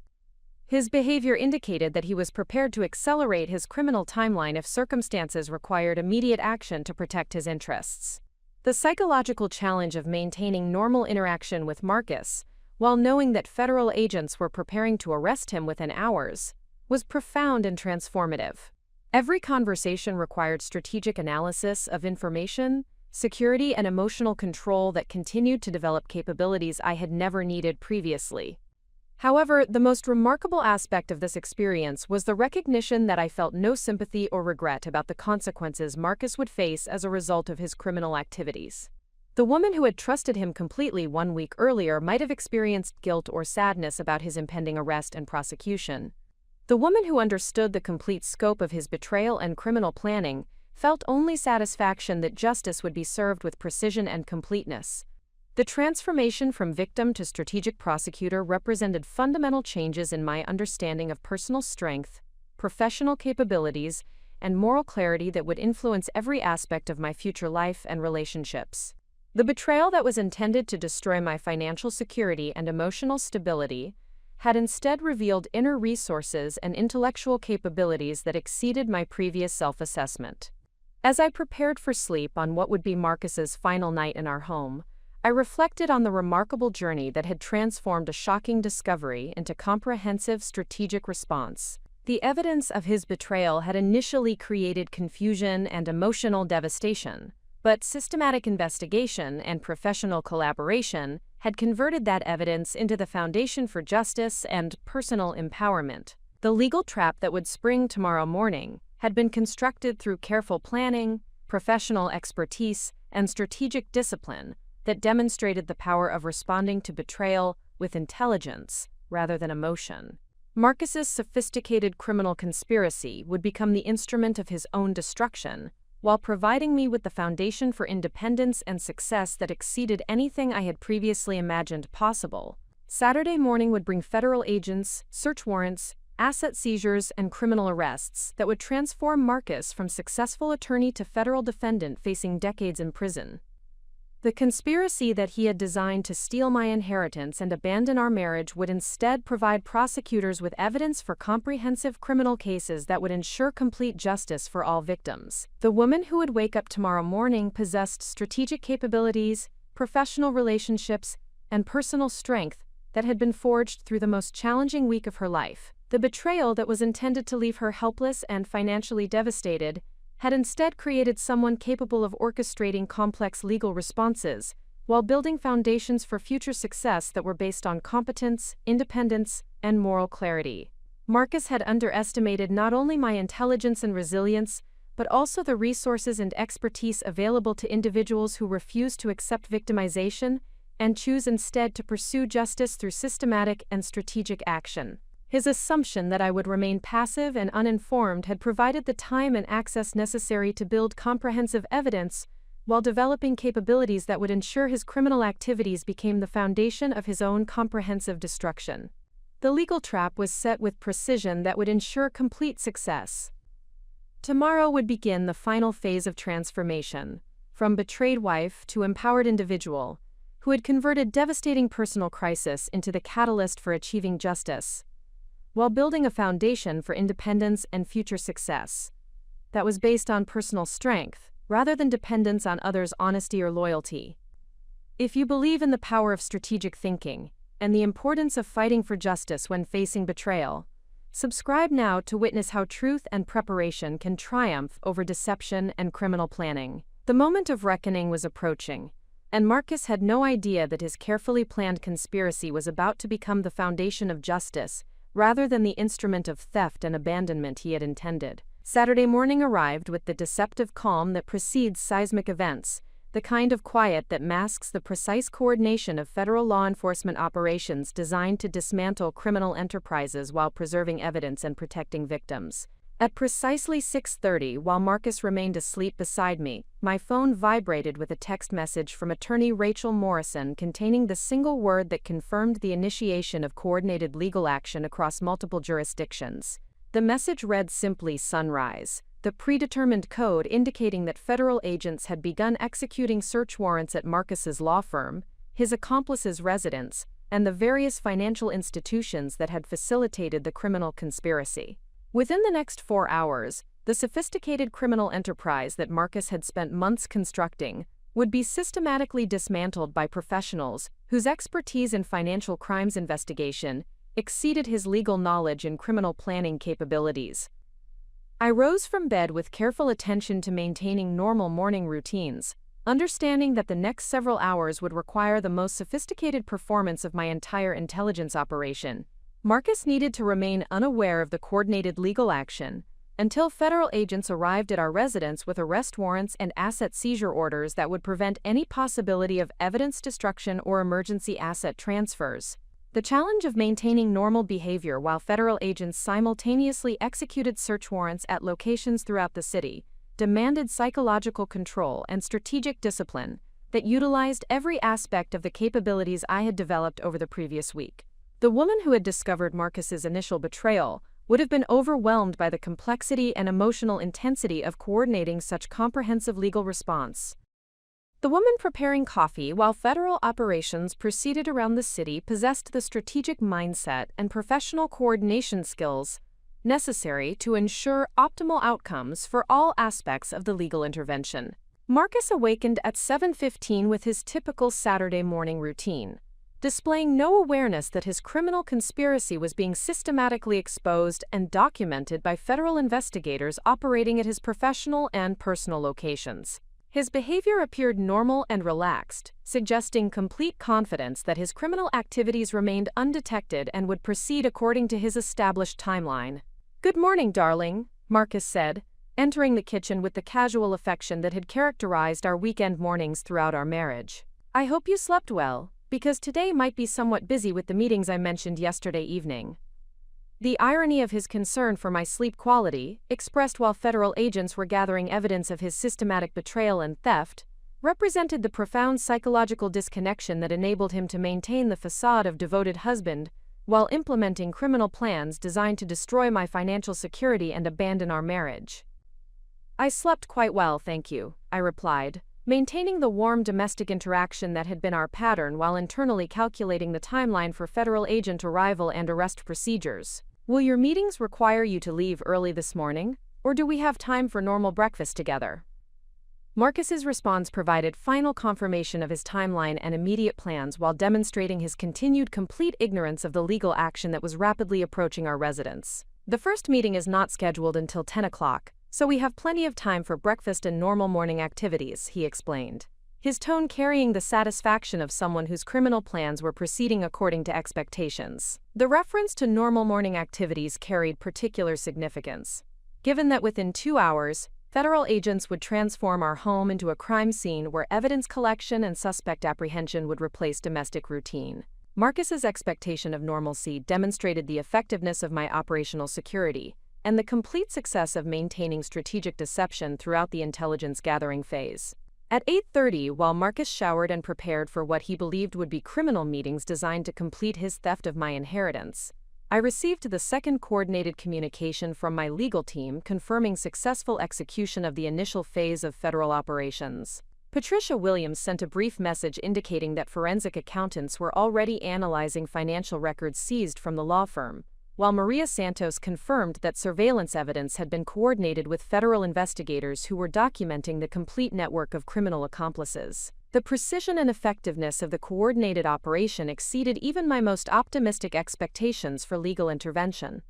Speaker 1: His behavior indicated that he was prepared to accelerate his criminal timeline if circumstances required immediate action to protect his interests. The psychological challenge of maintaining normal interaction with Marcus, while knowing that federal agents were preparing to arrest him within hours, was profound and transformative. Every conversation required strategic analysis of information, security, and emotional control that continued to develop capabilities I had never needed previously. However, the most remarkable aspect of this experience was the recognition that I felt no sympathy or regret about the consequences Marcus would face as a result of his criminal activities. The woman who had trusted him completely 1 week earlier might have experienced guilt or sadness about his impending arrest and prosecution. The woman who understood the complete scope of his betrayal and criminal planning felt only satisfaction that justice would be served with precision and completeness. The transformation from victim to strategic prosecutor represented fundamental changes in my understanding of personal strength, professional capabilities, and moral clarity that would influence every aspect of my future life and relationships. The betrayal that was intended to destroy my financial security and emotional stability had instead revealed inner resources and intellectual capabilities that exceeded my previous self-assessment. As I prepared for sleep on what would be Marcus's final night in our home, I reflected on the remarkable journey that had transformed a shocking discovery into comprehensive strategic response, The evidence of his betrayal had initially created confusion and emotional devastation, but systematic investigation and professional collaboration had converted that evidence into the foundation for justice and personal empowerment. The legal trap that would spring tomorrow morning had been constructed through careful planning, professional expertise, and strategic discipline that demonstrated the power of responding to betrayal with intelligence rather than emotion. Marcus's sophisticated criminal conspiracy would become the instrument of his own destruction, while providing me with the foundation for independence and success that exceeded anything I had previously imagined possible. Saturday morning would bring federal agents, search warrants, asset seizures, and criminal arrests that would transform Marcus from successful attorney to federal defendant facing decades in prison. The conspiracy that he had designed to steal my inheritance and abandon our marriage would instead provide prosecutors with evidence for comprehensive criminal cases that would ensure complete justice for all victims. The woman who would wake up tomorrow morning possessed strategic capabilities, professional relationships, and personal strength that had been forged through the most challenging week of her life. The betrayal that was intended to leave her helpless and financially devastated had instead created someone capable of orchestrating complex legal responses while building foundations for future success that were based on competence, independence, and moral clarity. Marcus had underestimated not only my intelligence and resilience, but also the resources and expertise available to individuals who refuse to accept victimization and choose instead to pursue justice through systematic and strategic action. His assumption that I would remain passive and uninformed had provided the time and access necessary to build comprehensive evidence while developing capabilities that would ensure his criminal activities became the foundation of his own comprehensive destruction. The legal trap was set with precision that would ensure complete success. Tomorrow would begin the final phase of transformation, from betrayed wife to empowered individual, who had converted devastating personal crisis into the catalyst for achieving justice, while building a foundation for independence and future success that was based on personal strength rather than dependence on others' honesty or loyalty. If you believe in the power of strategic thinking and the importance of fighting for justice when facing betrayal, subscribe now to witness how truth and preparation can triumph over deception and criminal planning. The moment of reckoning was approaching, and Marcus had no idea that his carefully planned conspiracy was about to become the foundation of justice rather than the instrument of theft and abandonment he had intended. Saturday morning arrived with the deceptive calm that precedes seismic events, the kind of quiet that masks the precise coordination of federal law enforcement operations designed to dismantle criminal enterprises while preserving evidence and protecting victims. At precisely 6:30, while Marcus remained asleep beside me, my phone vibrated with a text message from attorney Rachel Morrison containing the single word that confirmed the initiation of coordinated legal action across multiple jurisdictions. The message read simply "Sunrise," the predetermined code indicating that federal agents had begun executing search warrants at Marcus's law firm, his accomplice's residence, and the various financial institutions that had facilitated the criminal conspiracy. Within the next 4 hours, the sophisticated criminal enterprise that Marcus had spent months constructing would be systematically dismantled by professionals whose expertise in financial crimes investigation exceeded his legal knowledge and criminal planning capabilities. I rose from bed with careful attention to maintaining normal morning routines, understanding that the next several hours would require the most sophisticated performance of my entire intelligence operation. Marcus needed to remain unaware of the coordinated legal action until federal agents arrived at our residence with arrest warrants and asset seizure orders that would prevent any possibility of evidence destruction or emergency asset transfers. The challenge of maintaining normal behavior while federal agents simultaneously executed search warrants at locations throughout the city demanded psychological control and strategic discipline that utilized every aspect of the capabilities I had developed over the previous week. The woman who had discovered Marcus's initial betrayal would have been overwhelmed by the complexity and emotional intensity of coordinating such comprehensive legal response. The woman preparing coffee while federal operations proceeded around the city possessed the strategic mindset and professional coordination skills necessary to ensure optimal outcomes for all aspects of the legal intervention. Marcus awakened at 7:15 with his typical Saturday morning routine, displaying no awareness that his criminal conspiracy was being systematically exposed and documented by federal investigators operating at his professional and personal locations. His behavior appeared normal and relaxed, suggesting complete confidence that his criminal activities remained undetected and would proceed according to his established timeline. "Good morning, darling," Marcus said, entering the kitchen with the casual affection that had characterized our weekend mornings throughout our marriage. "I hope you slept well, because today might be somewhat busy with the meetings I mentioned yesterday evening." The irony of his concern for my sleep quality, expressed while federal agents were gathering evidence of his systematic betrayal and theft, represented the profound psychological disconnection that enabled him to maintain the facade of devoted husband while implementing criminal plans designed to destroy my financial security and abandon our marriage. "I slept quite well, thank you," I replied, maintaining the warm domestic interaction that had been our pattern while internally calculating the timeline for federal agent arrival and arrest procedures. "Will your meetings require you to leave early this morning, or do we have time for normal breakfast together?" Marcus's response provided final confirmation of his timeline and immediate plans while demonstrating his continued complete ignorance of the legal action that was rapidly approaching our residence. "The first meeting is not scheduled until 10 o'clock, so we have plenty of time for breakfast and normal morning activities," he explained, his tone carrying the satisfaction of someone whose criminal plans were proceeding according to expectations. The reference to normal morning activities carried particular significance, given that within 2 hours, federal agents would transform our home into a crime scene where evidence collection and suspect apprehension would replace domestic routine. Marcus's expectation of normalcy demonstrated the effectiveness of my operational security and the complete success of maintaining strategic deception throughout the intelligence gathering phase. At 8:30, while Marcus showered and prepared for what he believed would be criminal meetings designed to complete his theft of my inheritance, I received the second coordinated communication from my legal team confirming successful execution of the initial phase of federal operations. Patricia Williams sent a brief message indicating that forensic accountants were already analyzing financial records seized from the law firm, while Maria Santos confirmed that surveillance evidence had been coordinated with federal investigators who were documenting the complete network of criminal accomplices. The precision and effectiveness of the coordinated operation exceeded even my most optimistic expectations for legal intervention.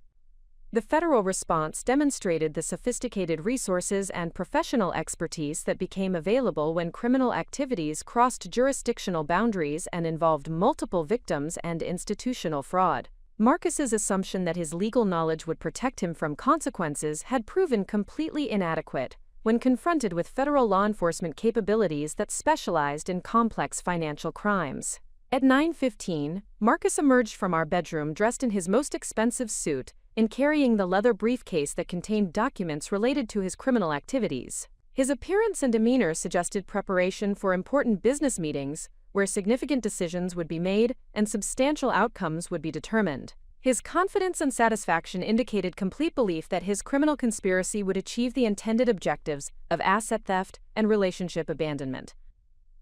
Speaker 1: The federal response demonstrated the sophisticated resources and professional expertise that became available when criminal activities crossed jurisdictional boundaries and involved multiple victims and institutional fraud. Marcus's assumption that his legal knowledge would protect him from consequences had proven completely inadequate when confronted with federal law enforcement capabilities that specialized in complex financial crimes. At 9:15, Marcus emerged from our bedroom dressed in his most expensive suit and carrying the leather briefcase that contained documents related to his criminal activities. His appearance and demeanor suggested preparation for important business meetings, where significant decisions would be made and substantial outcomes would be determined. His confidence and satisfaction indicated complete belief that his criminal conspiracy would achieve the intended objectives of asset theft and relationship abandonment.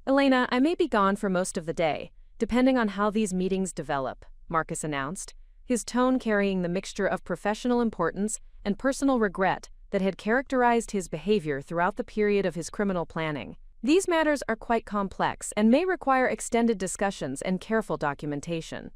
Speaker 1: "Elena, I may be gone for most of the day, depending on how these meetings develop," Marcus announced, his tone carrying the mixture of professional importance and personal regret that had characterized his behavior throughout the period of his criminal planning. "These matters are quite complex and may require extended discussions and careful documentation."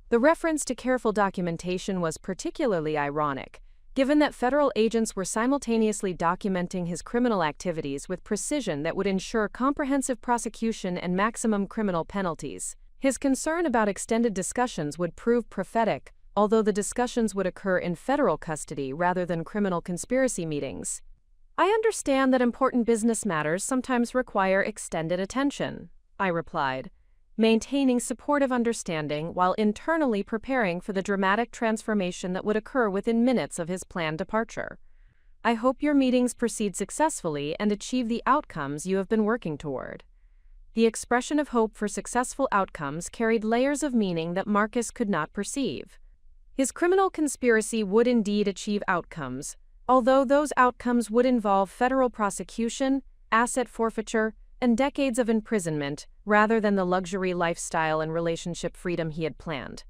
Speaker 1: The reference to careful documentation was particularly ironic, given that federal agents were simultaneously documenting his criminal activities with precision that would ensure comprehensive prosecution and maximum criminal penalties. His concern about extended discussions would prove prophetic, although the discussions would occur in federal custody rather than criminal conspiracy meetings. "I understand that important business matters sometimes require extended attention," I replied, maintaining supportive understanding while internally preparing for the dramatic transformation that would occur within minutes of his planned departure. "I hope your meetings proceed successfully and achieve the outcomes you have been working toward." The expression of hope for successful outcomes carried layers of meaning that Marcus could not perceive. His criminal conspiracy would indeed achieve outcomes, although those outcomes would involve federal prosecution, asset forfeiture, and decades of imprisonment, rather than the luxury lifestyle and relationship freedom he had planned.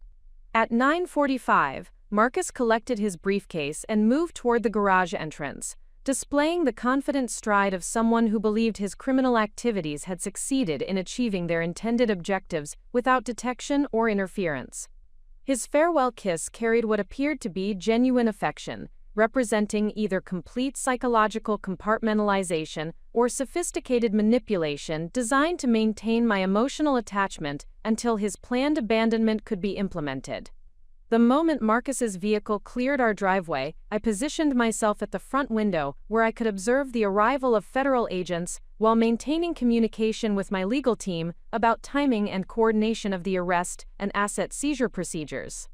Speaker 1: At 9:45, Marcus collected his briefcase and moved toward the garage entrance, displaying the confident stride of someone who believed his criminal activities had succeeded in achieving their intended objectives without detection or interference. His farewell kiss carried what appeared to be genuine affection, representing either complete psychological compartmentalization or sophisticated manipulation designed to maintain my emotional attachment until his planned abandonment could be implemented. The moment Marcus's vehicle cleared our driveway, I positioned myself at the front window where I could observe the arrival of federal agents while maintaining communication with my legal team about timing and coordination of the arrest and asset seizure procedures.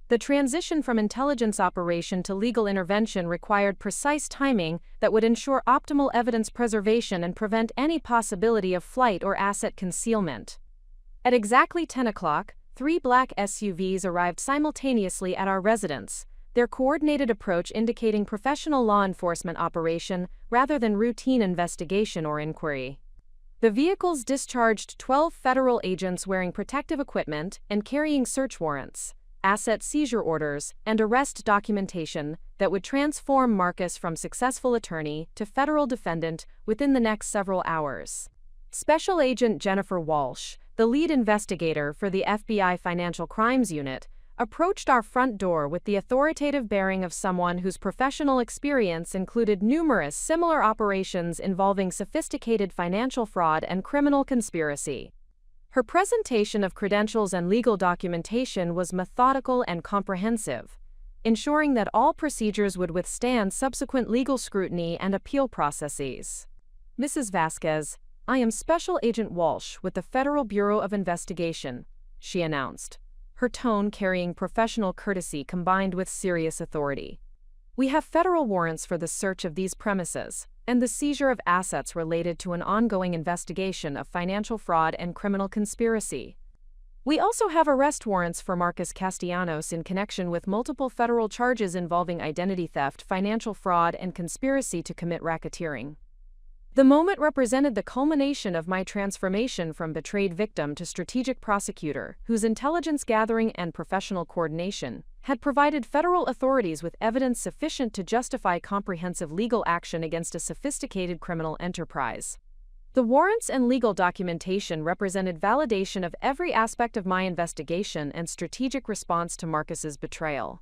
Speaker 1: The transition from intelligence operation to legal intervention required precise timing that would ensure optimal evidence preservation and prevent any possibility of flight or asset concealment. At exactly 10 o'clock, 3 black SUVs arrived simultaneously at our residence, their coordinated approach indicating professional law enforcement operation rather than routine investigation or inquiry. The vehicles discharged 12 federal agents wearing protective equipment and carrying search warrants, asset seizure orders, and arrest documentation that would transform Marcus from successful attorney to federal defendant within the next several hours. Special Agent Jennifer Walsh, the lead investigator for the FBI Financial Crimes Unit, approached our front door with the authoritative bearing of someone whose professional experience included numerous similar operations involving sophisticated financial fraud and criminal conspiracy. Her presentation of credentials and legal documentation was methodical and comprehensive, ensuring that all procedures would withstand subsequent legal scrutiny and appeal processes. Mrs. Vasquez, I am Special Agent Walsh with the Federal Bureau of Investigation, she announced, her tone carrying professional courtesy combined with serious authority. We have federal warrants for the search of these premises and the seizure of assets related to an ongoing investigation of financial fraud and criminal conspiracy. We also have arrest warrants for Marcus Castellanos in connection with multiple federal charges involving identity theft, financial fraud, and conspiracy to commit racketeering. The moment represented the culmination of my transformation from betrayed victim to strategic prosecutor, whose intelligence gathering and professional coordination had provided federal authorities with evidence sufficient to justify comprehensive legal action against a sophisticated criminal enterprise. The warrants and legal documentation represented validation of every aspect of my investigation and strategic response to Marcus's betrayal.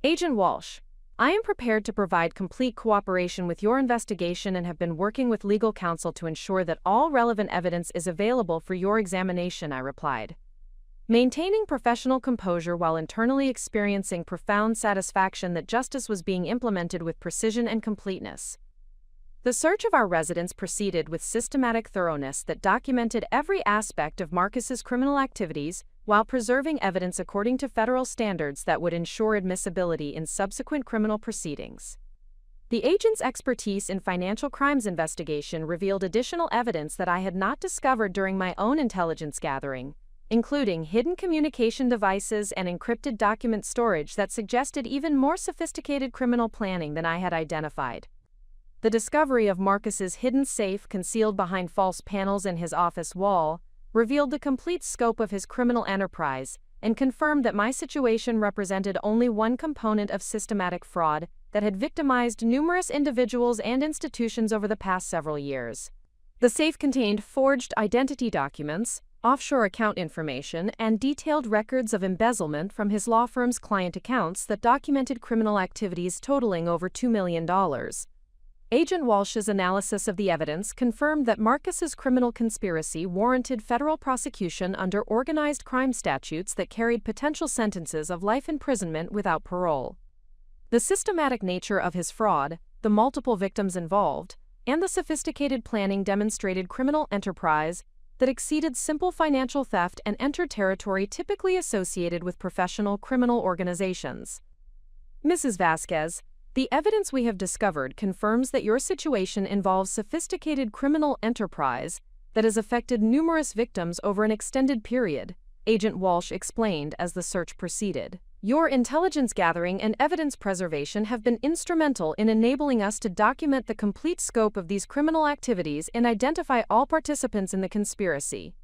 Speaker 1: Agent Walsh, I am prepared to provide complete cooperation with your investigation and have been working with legal counsel to ensure that all relevant evidence is available for your examination, I replied, maintaining professional composure while internally experiencing profound satisfaction that justice was being implemented with precision and completeness. The search of our residence proceeded with systematic thoroughness that documented every aspect of Marcus's criminal activities, while preserving evidence according to federal standards that would ensure admissibility in subsequent criminal proceedings. The agent's expertise in financial crimes investigation revealed additional evidence that I had not discovered during my own intelligence gathering, including hidden communication devices and encrypted document storage that suggested even more sophisticated criminal planning than I had identified. The discovery of Marcus's hidden safe concealed behind false panels in his office wall revealed the complete scope of his criminal enterprise and confirmed that my situation represented only one component of systematic fraud that had victimized numerous individuals and institutions over the past several years. The safe contained forged identity documents, offshore account information, and detailed records of embezzlement from his law firm's client accounts that documented criminal activities totaling over $2 million. Agent Walsh's analysis of the evidence confirmed that Marcus's criminal conspiracy warranted federal prosecution under organized crime statutes that carried potential sentences of life imprisonment without parole. The systematic nature of his fraud, the multiple victims involved, and the sophisticated planning demonstrated criminal enterprise that exceeded simple financial theft and entered territory typically associated with professional criminal organizations. Mrs. Vasquez, the evidence we have discovered confirms that your situation involves sophisticated criminal enterprise that has affected numerous victims over an extended period, Agent Walsh explained as the search proceeded. Your intelligence gathering and evidence preservation have been instrumental in enabling us to document the complete scope of these criminal activities and identify all participants in the conspiracy.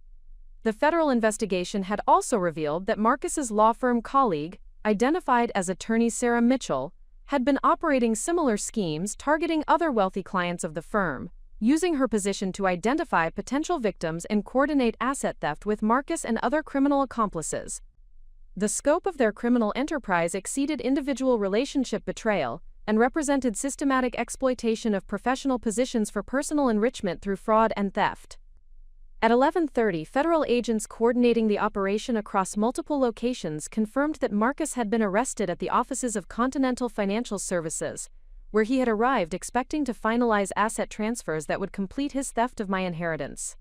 Speaker 1: The federal investigation had also revealed that Marcus's law firm colleague, identified as attorney Sarah Mitchell, had been operating similar schemes targeting other wealthy clients of the firm, using her position to identify potential victims and coordinate asset theft with Marcus and other criminal accomplices. The scope of their criminal enterprise exceeded individual relationship betrayal and represented systematic exploitation of professional positions for personal enrichment through fraud and theft. At 11:30, federal agents coordinating the operation across multiple locations confirmed that Marcus had been arrested at the offices of Continental Financial Services, where he had arrived expecting to finalize asset transfers that would complete his theft of my inheritance.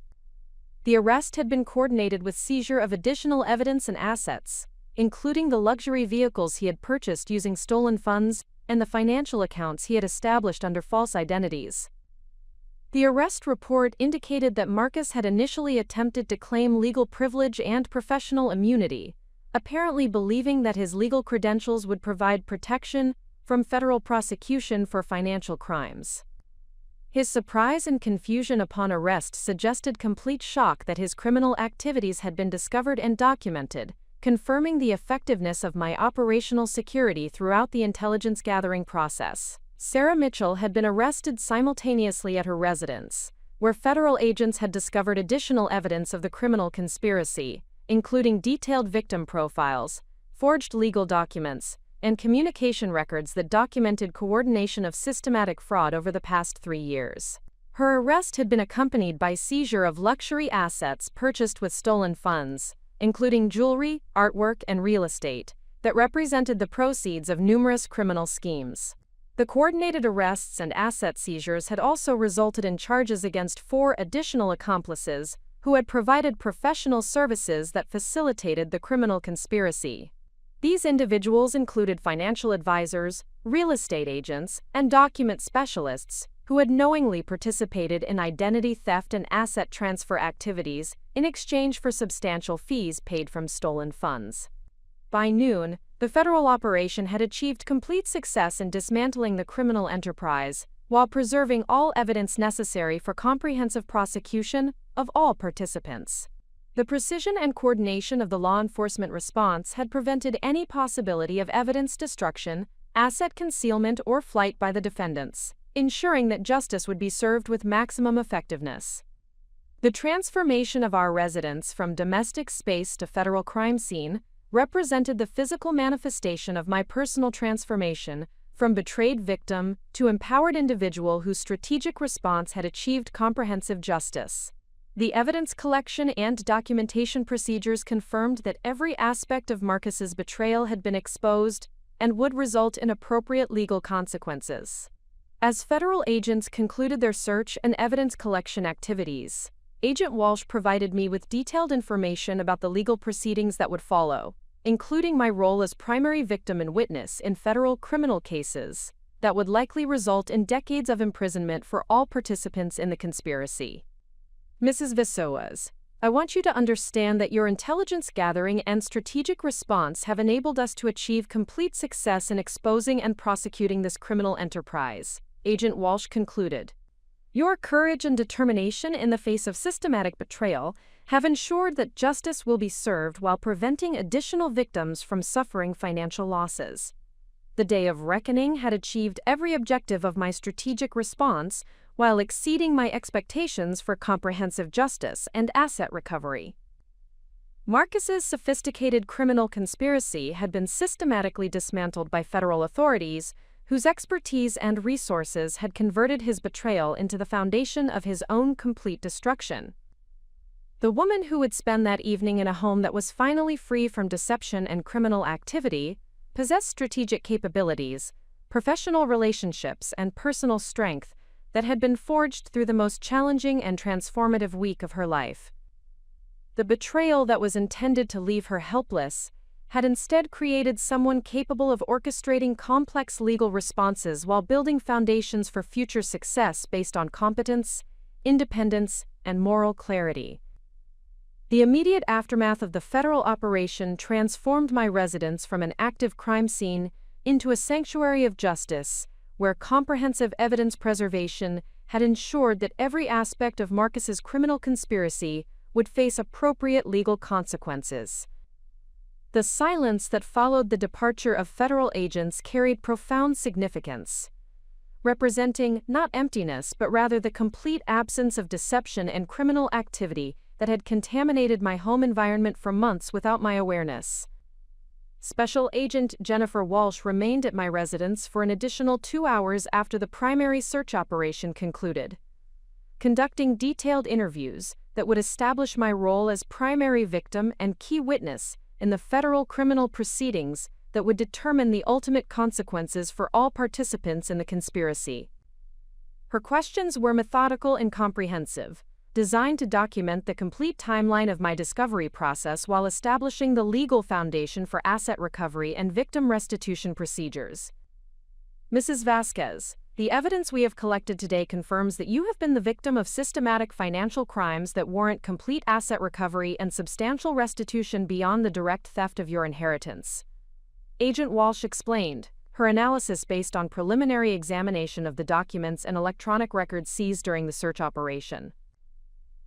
Speaker 1: The arrest had been coordinated with seizure of additional evidence and assets, including the luxury vehicles he had purchased using stolen funds and the financial accounts he had established under false identities. The arrest report indicated that Marcus had initially attempted to claim legal privilege and professional immunity, apparently believing that his legal credentials would provide protection from federal prosecution for financial crimes. His surprise and confusion upon arrest suggested complete shock that his criminal activities had been discovered and documented, confirming the effectiveness of my operational security throughout the intelligence gathering process. Sarah Mitchell had been arrested simultaneously at her residence, where federal agents had discovered additional evidence of the criminal conspiracy, including detailed victim profiles, forged legal documents, and communication records that documented coordination of systematic fraud over the past 3 years. Her arrest had been accompanied by seizure of luxury assets purchased with stolen funds, including jewelry, artwork, and real estate, that represented the proceeds of numerous criminal schemes. The coordinated arrests and asset seizures had also resulted in charges against 4 additional accomplices who had provided professional services that facilitated the criminal conspiracy. These individuals included financial advisors, real estate agents, and document specialists who had knowingly participated in identity theft and asset transfer activities in exchange for substantial fees paid from stolen funds. By noon, the federal operation had achieved complete success in dismantling the criminal enterprise, while preserving all evidence necessary for comprehensive prosecution of all participants. The precision and coordination of the law enforcement response had prevented any possibility of evidence destruction, asset concealment, or flight by the defendants, ensuring that justice would be served with maximum effectiveness. The transformation of our residence from domestic space to federal crime scene represented the physical manifestation of my personal transformation from betrayed victim to empowered individual whose strategic response had achieved comprehensive justice. The evidence collection and documentation procedures confirmed that every aspect of Marcus's betrayal had been exposed and would result in appropriate legal consequences. As federal agents concluded their search and evidence collection activities, Agent Walsh provided me with detailed information about the legal proceedings that would follow, including my role as primary victim and witness in federal criminal cases that would likely result in decades of imprisonment for all participants in the conspiracy. Mrs. Visoas, I want you to understand that your intelligence gathering and strategic response have enabled us to achieve complete success in exposing and prosecuting this criminal enterprise, Agent Walsh concluded. Your courage and determination in the face of systematic betrayal have ensured that justice will be served while preventing additional victims from suffering financial losses. The day of reckoning had achieved every objective of my strategic response while exceeding my expectations for comprehensive justice and asset recovery. Marcus's sophisticated criminal conspiracy had been systematically dismantled by federal authorities, whose expertise and resources had converted his betrayal into the foundation of his own complete destruction. The woman who would spend that evening in a home that was finally free from deception and criminal activity possessed strategic capabilities, professional relationships, and personal strength that had been forged through the most challenging and transformative week of her life. The betrayal that was intended to leave her helpless had instead created someone capable of orchestrating complex legal responses while building foundations for future success based on competence, independence, and moral clarity. The immediate aftermath of the federal operation transformed my residence from an active crime scene into a sanctuary of justice, where comprehensive evidence preservation had ensured that every aspect of Marcus's criminal conspiracy would face appropriate legal consequences. The silence that followed the departure of federal agents carried profound significance, representing not emptiness but rather the complete absence of deception and criminal activity that had contaminated my home environment for months without my awareness. Special Agent Jennifer Walsh remained at my residence for an additional 2 hours after the primary search operation concluded, conducting detailed interviews that would establish my role as primary victim and key witness in the federal criminal proceedings that would determine the ultimate consequences for all participants in the conspiracy. Her questions were methodical and comprehensive, designed to document the complete timeline of my discovery process while establishing the legal foundation for asset recovery and victim restitution procedures. Mrs. Vasquez, the evidence we have collected today confirms that you have been the victim of systematic financial crimes that warrant complete asset recovery and substantial restitution beyond the direct theft of your inheritance. Agent Walsh explained, her analysis based on preliminary examination of the documents and electronic records seized during the search operation.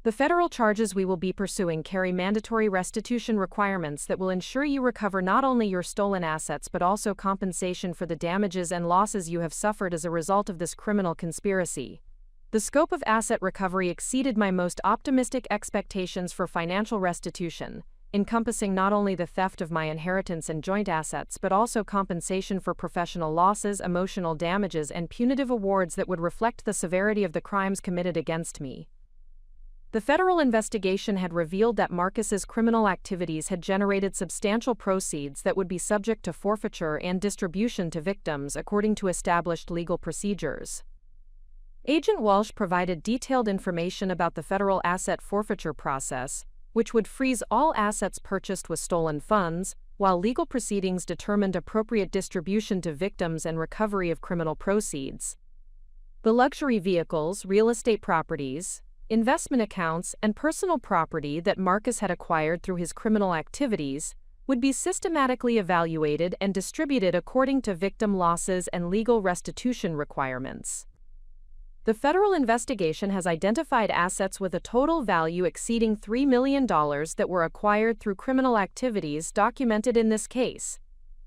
Speaker 1: The federal charges we will be pursuing carry mandatory restitution requirements that will ensure you recover not only your stolen assets but also compensation for the damages and losses you have suffered as a result of this criminal conspiracy. The scope of asset recovery exceeded my most optimistic expectations for financial restitution, encompassing not only the theft of my inheritance and joint assets but also compensation for professional losses, emotional damages, and punitive awards that would reflect the severity of the crimes committed against me. The federal investigation had revealed that Marcus's criminal activities had generated substantial proceeds that would be subject to forfeiture and distribution to victims according to established legal procedures. Agent Walsh provided detailed information about the federal asset forfeiture process, which would freeze all assets purchased with stolen funds, while legal proceedings determined appropriate distribution to victims and recovery of criminal proceeds. The luxury vehicles, real estate properties, investment accounts, and personal property that Marcus had acquired through his criminal activities would be systematically evaluated and distributed according to victim losses and legal restitution requirements. The federal investigation has identified assets with a total value exceeding $3 million that were acquired through criminal activities documented in this case.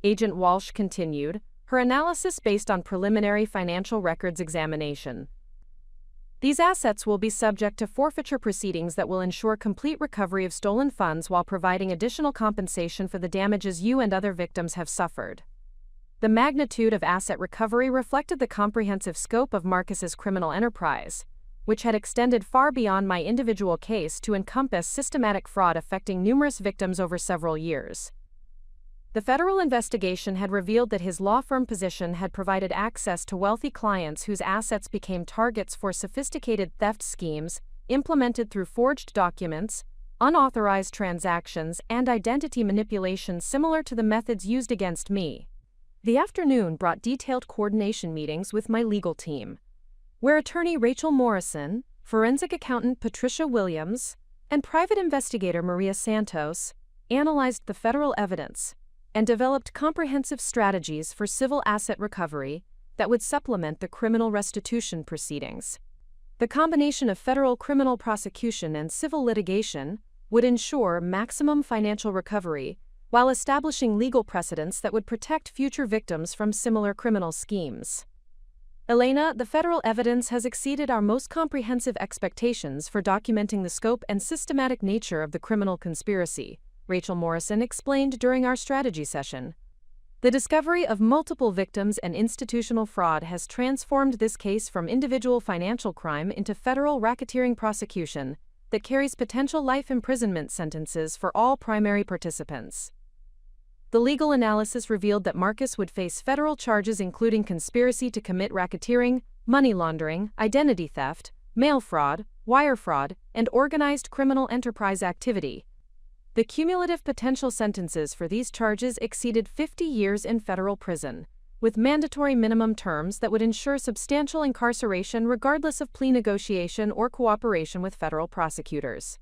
Speaker 1: Agent Walsh continued, her analysis based on preliminary financial records examination. These assets will be subject to forfeiture proceedings that will ensure complete recovery of stolen funds while providing additional compensation for the damages you and other victims have suffered. The magnitude of asset recovery reflected the comprehensive scope of Marcus's criminal enterprise, which had extended far beyond my individual case to encompass systematic fraud affecting numerous victims over several years. The federal investigation had revealed that his law firm position had provided access to wealthy clients whose assets became targets for sophisticated theft schemes implemented through forged documents, unauthorized transactions, and identity manipulation similar to the methods used against me. The afternoon brought detailed coordination meetings with my legal team, where attorney Rachel Morrison, forensic accountant Patricia Williams, and private investigator Maria Santos analyzed the federal evidence and developed comprehensive strategies for civil asset recovery that would supplement the criminal restitution proceedings. The combination of federal criminal prosecution and civil litigation would ensure maximum financial recovery while establishing legal precedents that would protect future victims from similar criminal schemes. Elena, the federal evidence has exceeded our most comprehensive expectations for documenting the scope and systematic nature of the criminal conspiracy, Rachel Morrison explained during our strategy session. The discovery of multiple victims and institutional fraud has transformed this case from individual financial crime into federal racketeering prosecution that carries potential life imprisonment sentences for all primary participants. The legal analysis revealed that Marcus would face federal charges including conspiracy to commit racketeering, money laundering, identity theft, mail fraud, wire fraud, and organized criminal enterprise activity. The cumulative potential sentences for these charges exceeded 50 years in federal prison, with mandatory minimum terms that would ensure substantial incarceration regardless of plea negotiation or cooperation with federal prosecutors.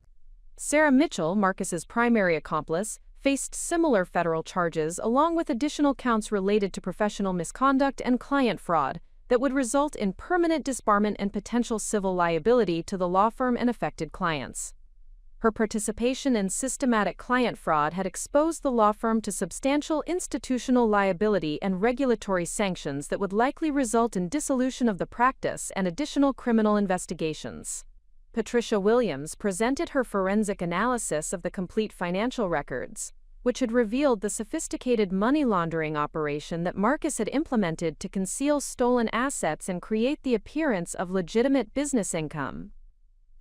Speaker 1: Sarah Mitchell, Marcus's primary accomplice, faced similar federal charges along with additional counts related to professional misconduct and client fraud that would result in permanent disbarment and potential civil liability to the law firm and affected clients. Her participation in systematic client fraud had exposed the law firm to substantial institutional liability and regulatory sanctions that would likely result in dissolution of the practice and additional criminal investigations. Patricia Williams presented her forensic analysis of the complete financial records, which had revealed the sophisticated money laundering operation that Marcus had implemented to conceal stolen assets and create the appearance of legitimate business income.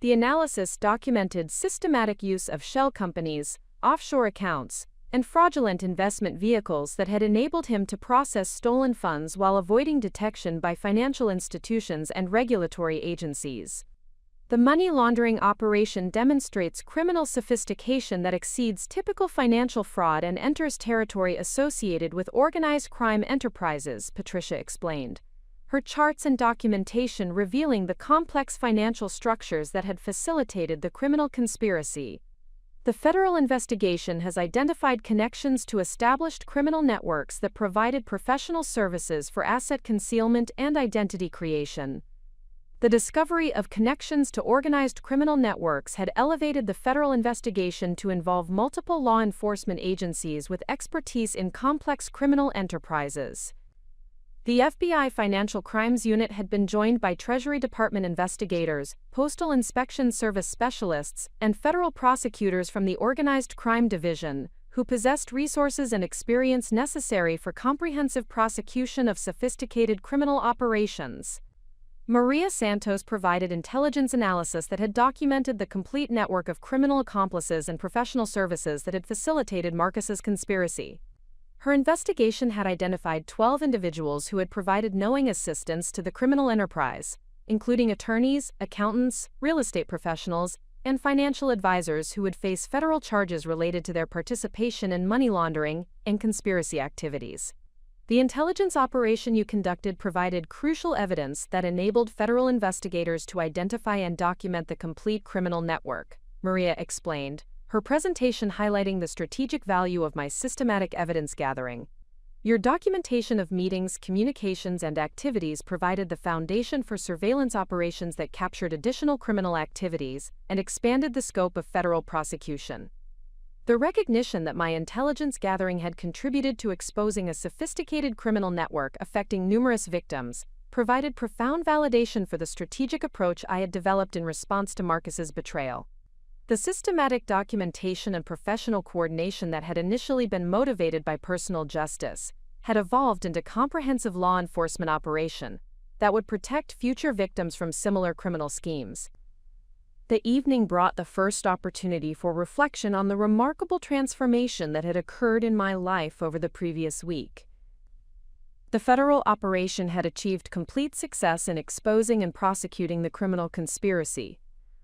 Speaker 1: The analysis documented systematic use of shell companies, offshore accounts, and fraudulent investment vehicles that had enabled him to process stolen funds while avoiding detection by financial institutions and regulatory agencies. The money laundering operation demonstrates criminal sophistication that exceeds typical financial fraud and enters territory associated with organized crime enterprises, Patricia explained, her charts and documentation revealing the complex financial structures that had facilitated the criminal conspiracy. The federal investigation has identified connections to established criminal networks that provided professional services for asset concealment and identity creation. The discovery of connections to organized criminal networks had elevated the federal investigation to involve multiple law enforcement agencies with expertise in complex criminal enterprises. The FBI Financial Crimes Unit had been joined by Treasury Department investigators, Postal Inspection Service specialists, and federal prosecutors from the Organized Crime Division, who possessed resources and experience necessary for comprehensive prosecution of sophisticated criminal operations. Maria Santos provided intelligence analysis that had documented the complete network of criminal accomplices and professional services that had facilitated Marcus's conspiracy. Her investigation had identified 12 individuals who had provided knowing assistance to the criminal enterprise, including attorneys, accountants, real estate professionals, and financial advisors who would face federal charges related to their participation in money laundering and conspiracy activities. The intelligence operation you conducted provided crucial evidence that enabled federal investigators to identify and document the complete criminal network, Maria explained, her presentation highlighting the strategic value of my systematic evidence gathering. Your documentation of meetings, communications, and activities provided the foundation for surveillance operations that captured additional criminal activities and expanded the scope of federal prosecution. The recognition that my intelligence gathering had contributed to exposing a sophisticated criminal network affecting numerous victims provided profound validation for the strategic approach I had developed in response to Marcus's betrayal. The systematic documentation and professional coordination that had initially been motivated by personal justice had evolved into comprehensive law enforcement operation that would protect future victims from similar criminal schemes. The evening brought the first opportunity for reflection on the remarkable transformation that had occurred in my life over the previous week. The federal operation had achieved complete success in exposing and prosecuting the criminal conspiracy,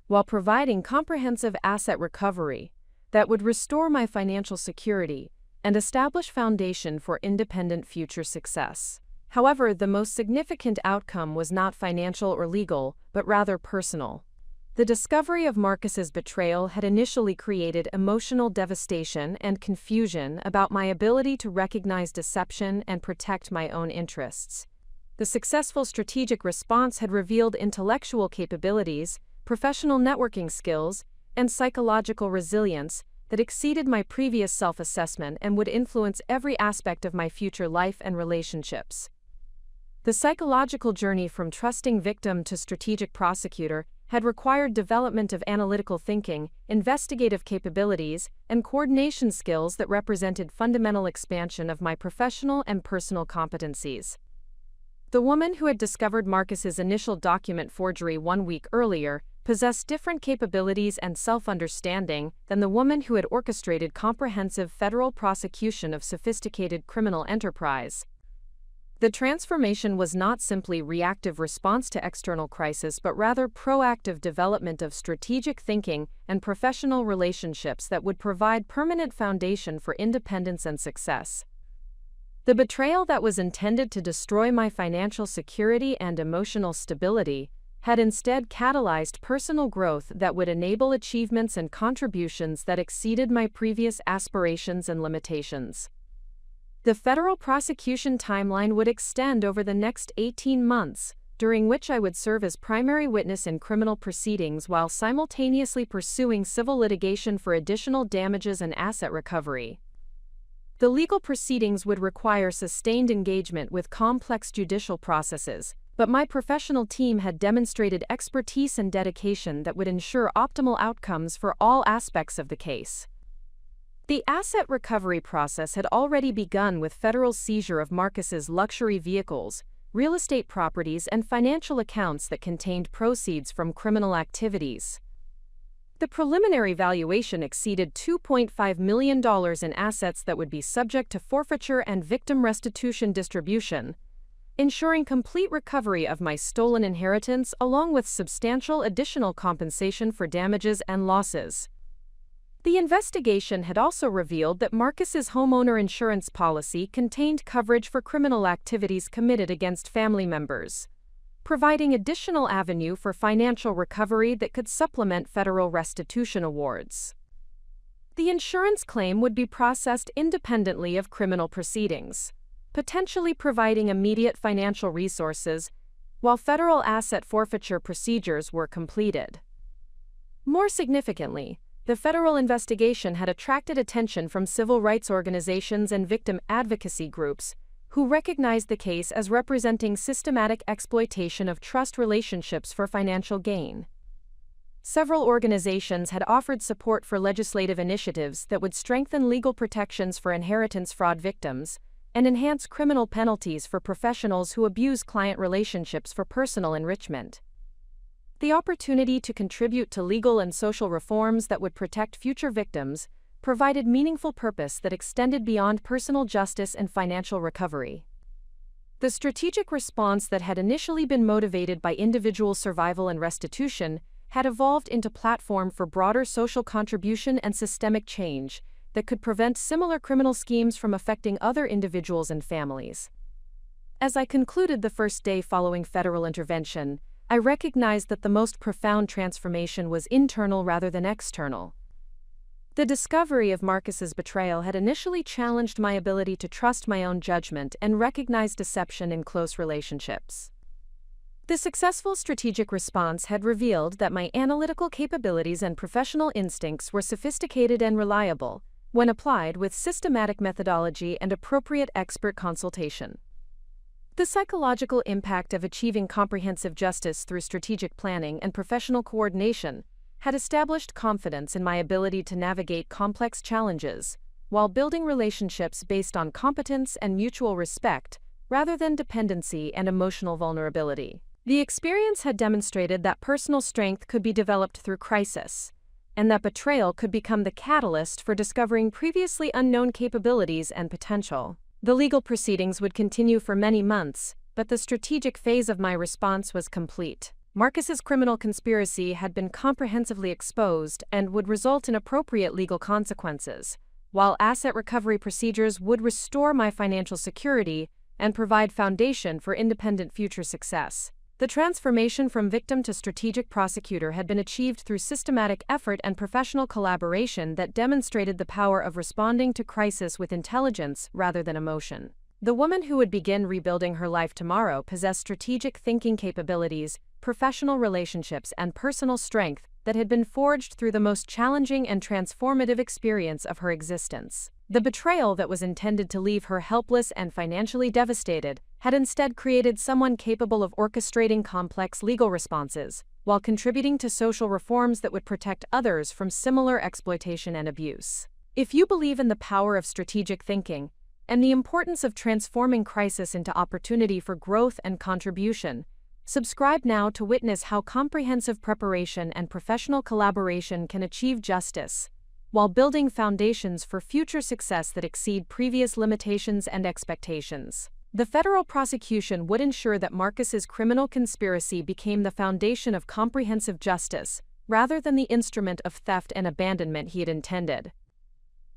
Speaker 1: while providing comprehensive asset recovery that would restore my financial security and establish foundation for independent future success. However, the most significant outcome was not financial or legal, but rather personal. The discovery of Marcus's betrayal had initially created emotional devastation and confusion about my ability to recognize deception and protect my own interests. The successful strategic response had revealed intellectual capabilities, professional networking skills, and psychological resilience that exceeded my previous self-assessment and would influence every aspect of my future life and relationships. The psychological journey from trusting victim to strategic prosecutor had required development of analytical thinking, investigative capabilities, and coordination skills that represented fundamental expansion of my professional and personal competencies. The woman who had discovered Marcus's initial document forgery 1 week earlier possessed different capabilities and self-understanding than the woman who had orchestrated comprehensive federal prosecution of sophisticated criminal enterprise. The transformation was not simply reactive response to external crisis but rather proactive development of strategic thinking and professional relationships that would provide permanent foundation for independence and success. The betrayal that was intended to destroy my financial security and emotional stability had instead catalyzed personal growth that would enable achievements and contributions that exceeded my previous aspirations and limitations. The federal prosecution timeline would extend over the next 18 months, during which I would serve as primary witness in criminal proceedings while simultaneously pursuing civil litigation for additional damages and asset recovery. The legal proceedings would require sustained engagement with complex judicial processes, but my professional team had demonstrated expertise and dedication that would ensure optimal outcomes for all aspects of the case. The asset recovery process had already begun with federal seizure of Marcus's luxury vehicles, real estate properties, and financial accounts that contained proceeds from criminal activities. The preliminary valuation exceeded $2.5 million in assets that would be subject to forfeiture and victim restitution distribution, ensuring complete recovery of my stolen inheritance along with substantial additional compensation for damages and losses. The investigation had also revealed that Marcus's homeowner insurance policy contained coverage for criminal activities committed against family members, providing additional avenue for financial recovery that could supplement federal restitution awards. The insurance claim would be processed independently of criminal proceedings, potentially providing immediate financial resources, while federal asset forfeiture procedures were completed. More significantly, the federal investigation had attracted attention from civil rights organizations and victim advocacy groups, who recognized the case as representing systematic exploitation of trust relationships for financial gain. Several organizations had offered support for legislative initiatives that would strengthen legal protections for inheritance fraud victims and enhance criminal penalties for professionals who abuse client relationships for personal enrichment. The opportunity to contribute to legal and social reforms that would protect future victims provided meaningful purpose that extended beyond personal justice and financial recovery. The strategic response that had initially been motivated by individual survival and restitution had evolved into a platform for broader social contribution and systemic change that could prevent similar criminal schemes from affecting other individuals and families. As I concluded the first day following federal intervention, I recognized that the most profound transformation was internal rather than external. The discovery of Marcus's betrayal had initially challenged my ability to trust my own judgment and recognize deception in close relationships. The successful strategic response had revealed that my analytical capabilities and professional instincts were sophisticated and reliable when applied with systematic methodology and appropriate expert consultation. The psychological impact of achieving comprehensive justice through strategic planning and professional coordination had established confidence in my ability to navigate complex challenges, while building relationships based on competence and mutual respect, rather than dependency and emotional vulnerability. The experience had demonstrated that personal strength could be developed through crisis, and that betrayal could become the catalyst for discovering previously unknown capabilities and potential. The legal proceedings would continue for many months, but the strategic phase of my response was complete. Marcus's criminal conspiracy had been comprehensively exposed and would result in appropriate legal consequences, while asset recovery procedures would restore my financial security and provide foundation for independent future success. The transformation from victim to strategic prosecutor had been achieved through systematic effort and professional collaboration that demonstrated the power of responding to crisis with intelligence rather than emotion. The woman who would begin rebuilding her life tomorrow possessed strategic thinking capabilities, professional relationships, and personal strength that had been forged through the most challenging and transformative experience of her existence. The betrayal that was intended to leave her helpless and financially devastated had instead created someone capable of orchestrating complex legal responses, while contributing to social reforms that would protect others from similar exploitation and abuse. If you believe in the power of strategic thinking and the importance of transforming crisis into opportunity for growth and contribution, subscribe now to witness how comprehensive preparation and professional collaboration can achieve justice, while building foundations for future success that exceed previous limitations and expectations. The federal prosecution would ensure that Marcus's criminal conspiracy became the foundation of comprehensive justice, rather than the instrument of theft and abandonment he had intended.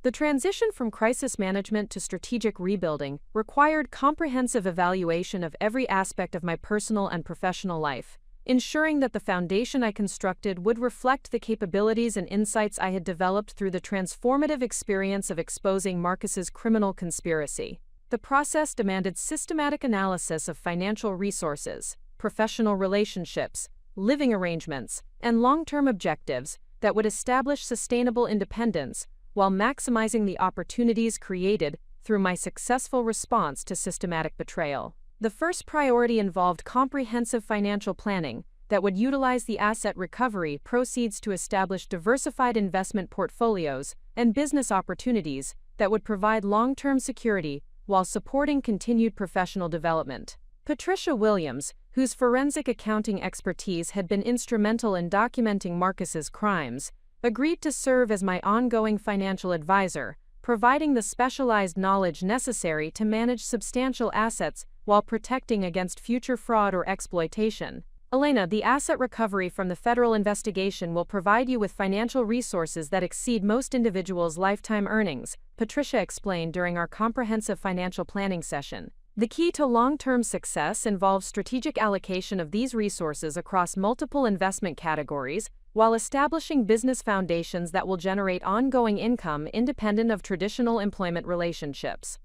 Speaker 1: The transition from crisis management to strategic rebuilding required comprehensive evaluation of every aspect of my personal and professional life, ensuring that the foundation I constructed would reflect the capabilities and insights I had developed through the transformative experience of exposing Marcus's criminal conspiracy. The process demanded systematic analysis of financial resources, professional relationships, living arrangements, and long-term objectives that would establish sustainable independence while maximizing the opportunities created through my successful response to systematic betrayal. The first priority involved comprehensive financial planning that would utilize the asset recovery proceeds to establish diversified investment portfolios and business opportunities that would provide long-term security while supporting continued professional development. Patricia Williams, whose forensic accounting expertise had been instrumental in documenting Marcus's crimes, agreed to serve as my ongoing financial advisor, providing the specialized knowledge necessary to manage substantial assets while protecting against future fraud or exploitation. Elena, the asset recovery from the federal investigation will provide you with financial resources that exceed most individuals' lifetime earnings, Patricia explained during our comprehensive financial planning session. The key to long-term success involves strategic allocation of these resources across multiple investment categories, while establishing business foundations that will generate ongoing income independent of traditional employment relationships.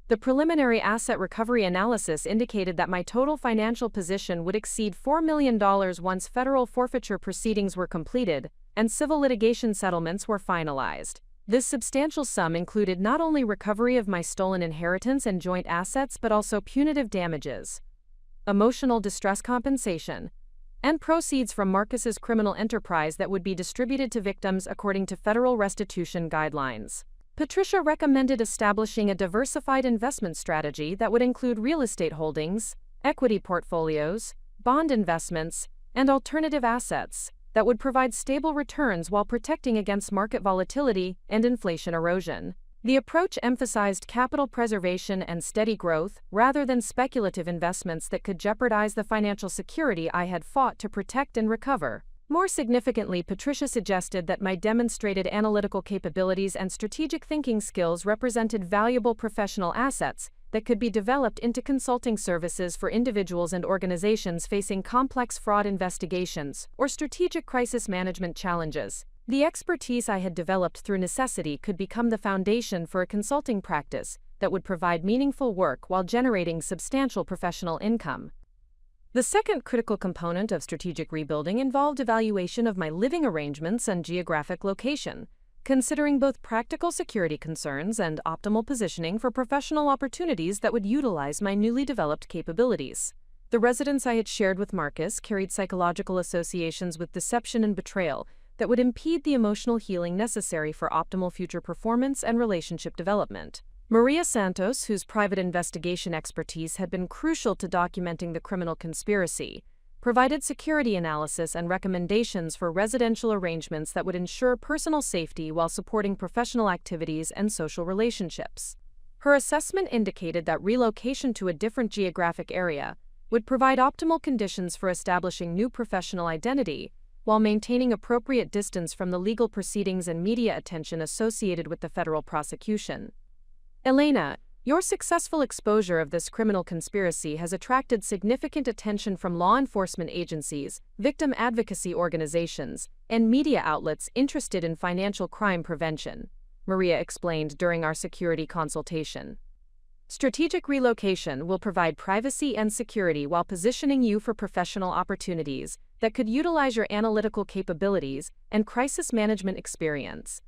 Speaker 1: The preliminary asset recovery analysis indicated that my total financial position would exceed $4 million once federal forfeiture proceedings were completed and civil litigation settlements were finalized. This substantial sum included not only recovery of my stolen inheritance and joint assets but also punitive damages, emotional distress compensation, and proceeds from Marcus's criminal enterprise that would be distributed to victims according to federal restitution guidelines. Patricia recommended establishing a diversified investment strategy that would include real estate holdings, equity portfolios, bond investments, and alternative assets that would provide stable returns while protecting against market volatility and inflation erosion. The approach emphasized capital preservation and steady growth rather than speculative investments that could jeopardize the financial security I had fought to protect and recover. More significantly, Patricia suggested that my demonstrated analytical capabilities and strategic thinking skills represented valuable professional assets that could be developed into consulting services for individuals and organizations facing complex fraud investigations or strategic crisis management challenges. The expertise I had developed through necessity could become the foundation for a consulting practice that would provide meaningful work while generating substantial professional income. The second critical component of strategic rebuilding involved evaluation of my living arrangements and geographic location, considering both practical security concerns and optimal positioning for professional opportunities that would utilize my newly developed capabilities. The residence I had shared with Marcus carried psychological associations with deception and betrayal that would impede the emotional healing necessary for optimal future performance and relationship development. Maria Santos, whose private investigation expertise had been crucial to documenting the criminal conspiracy, provided security analysis and recommendations for residential arrangements that would ensure personal safety while supporting professional activities and social relationships. Her assessment indicated that relocation to a different geographic area would provide optimal conditions for establishing new professional identity while maintaining appropriate distance from the legal proceedings and media attention associated with the federal prosecution. Elena, your successful exposure of this criminal conspiracy has attracted significant attention from law enforcement agencies, victim advocacy organizations, and media outlets interested in financial crime prevention, Maria explained during our security consultation. Strategic relocation will provide privacy and security while positioning you for professional opportunities that could utilize your analytical capabilities and crisis management experience.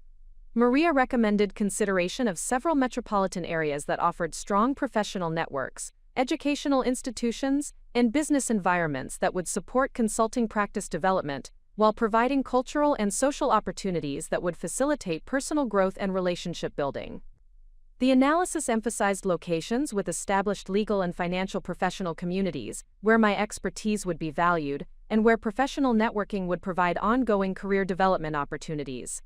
Speaker 1: Maria recommended consideration of several metropolitan areas that offered strong professional networks, educational institutions, and business environments that would support consulting practice development while providing cultural and social opportunities that would facilitate personal growth and relationship building. The analysis emphasized locations with established legal and financial professional communities, where my expertise would be valued, and where professional networking would provide ongoing career development opportunities.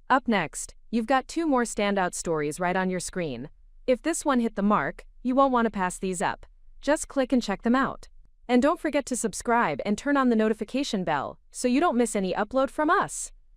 Speaker 1: Up next, you've got two more standout stories right on your screen. If this one hit the mark, you won't want to pass these up. Just click and check them out. And don't forget to subscribe and turn on the notification bell so you don't miss any upload from us.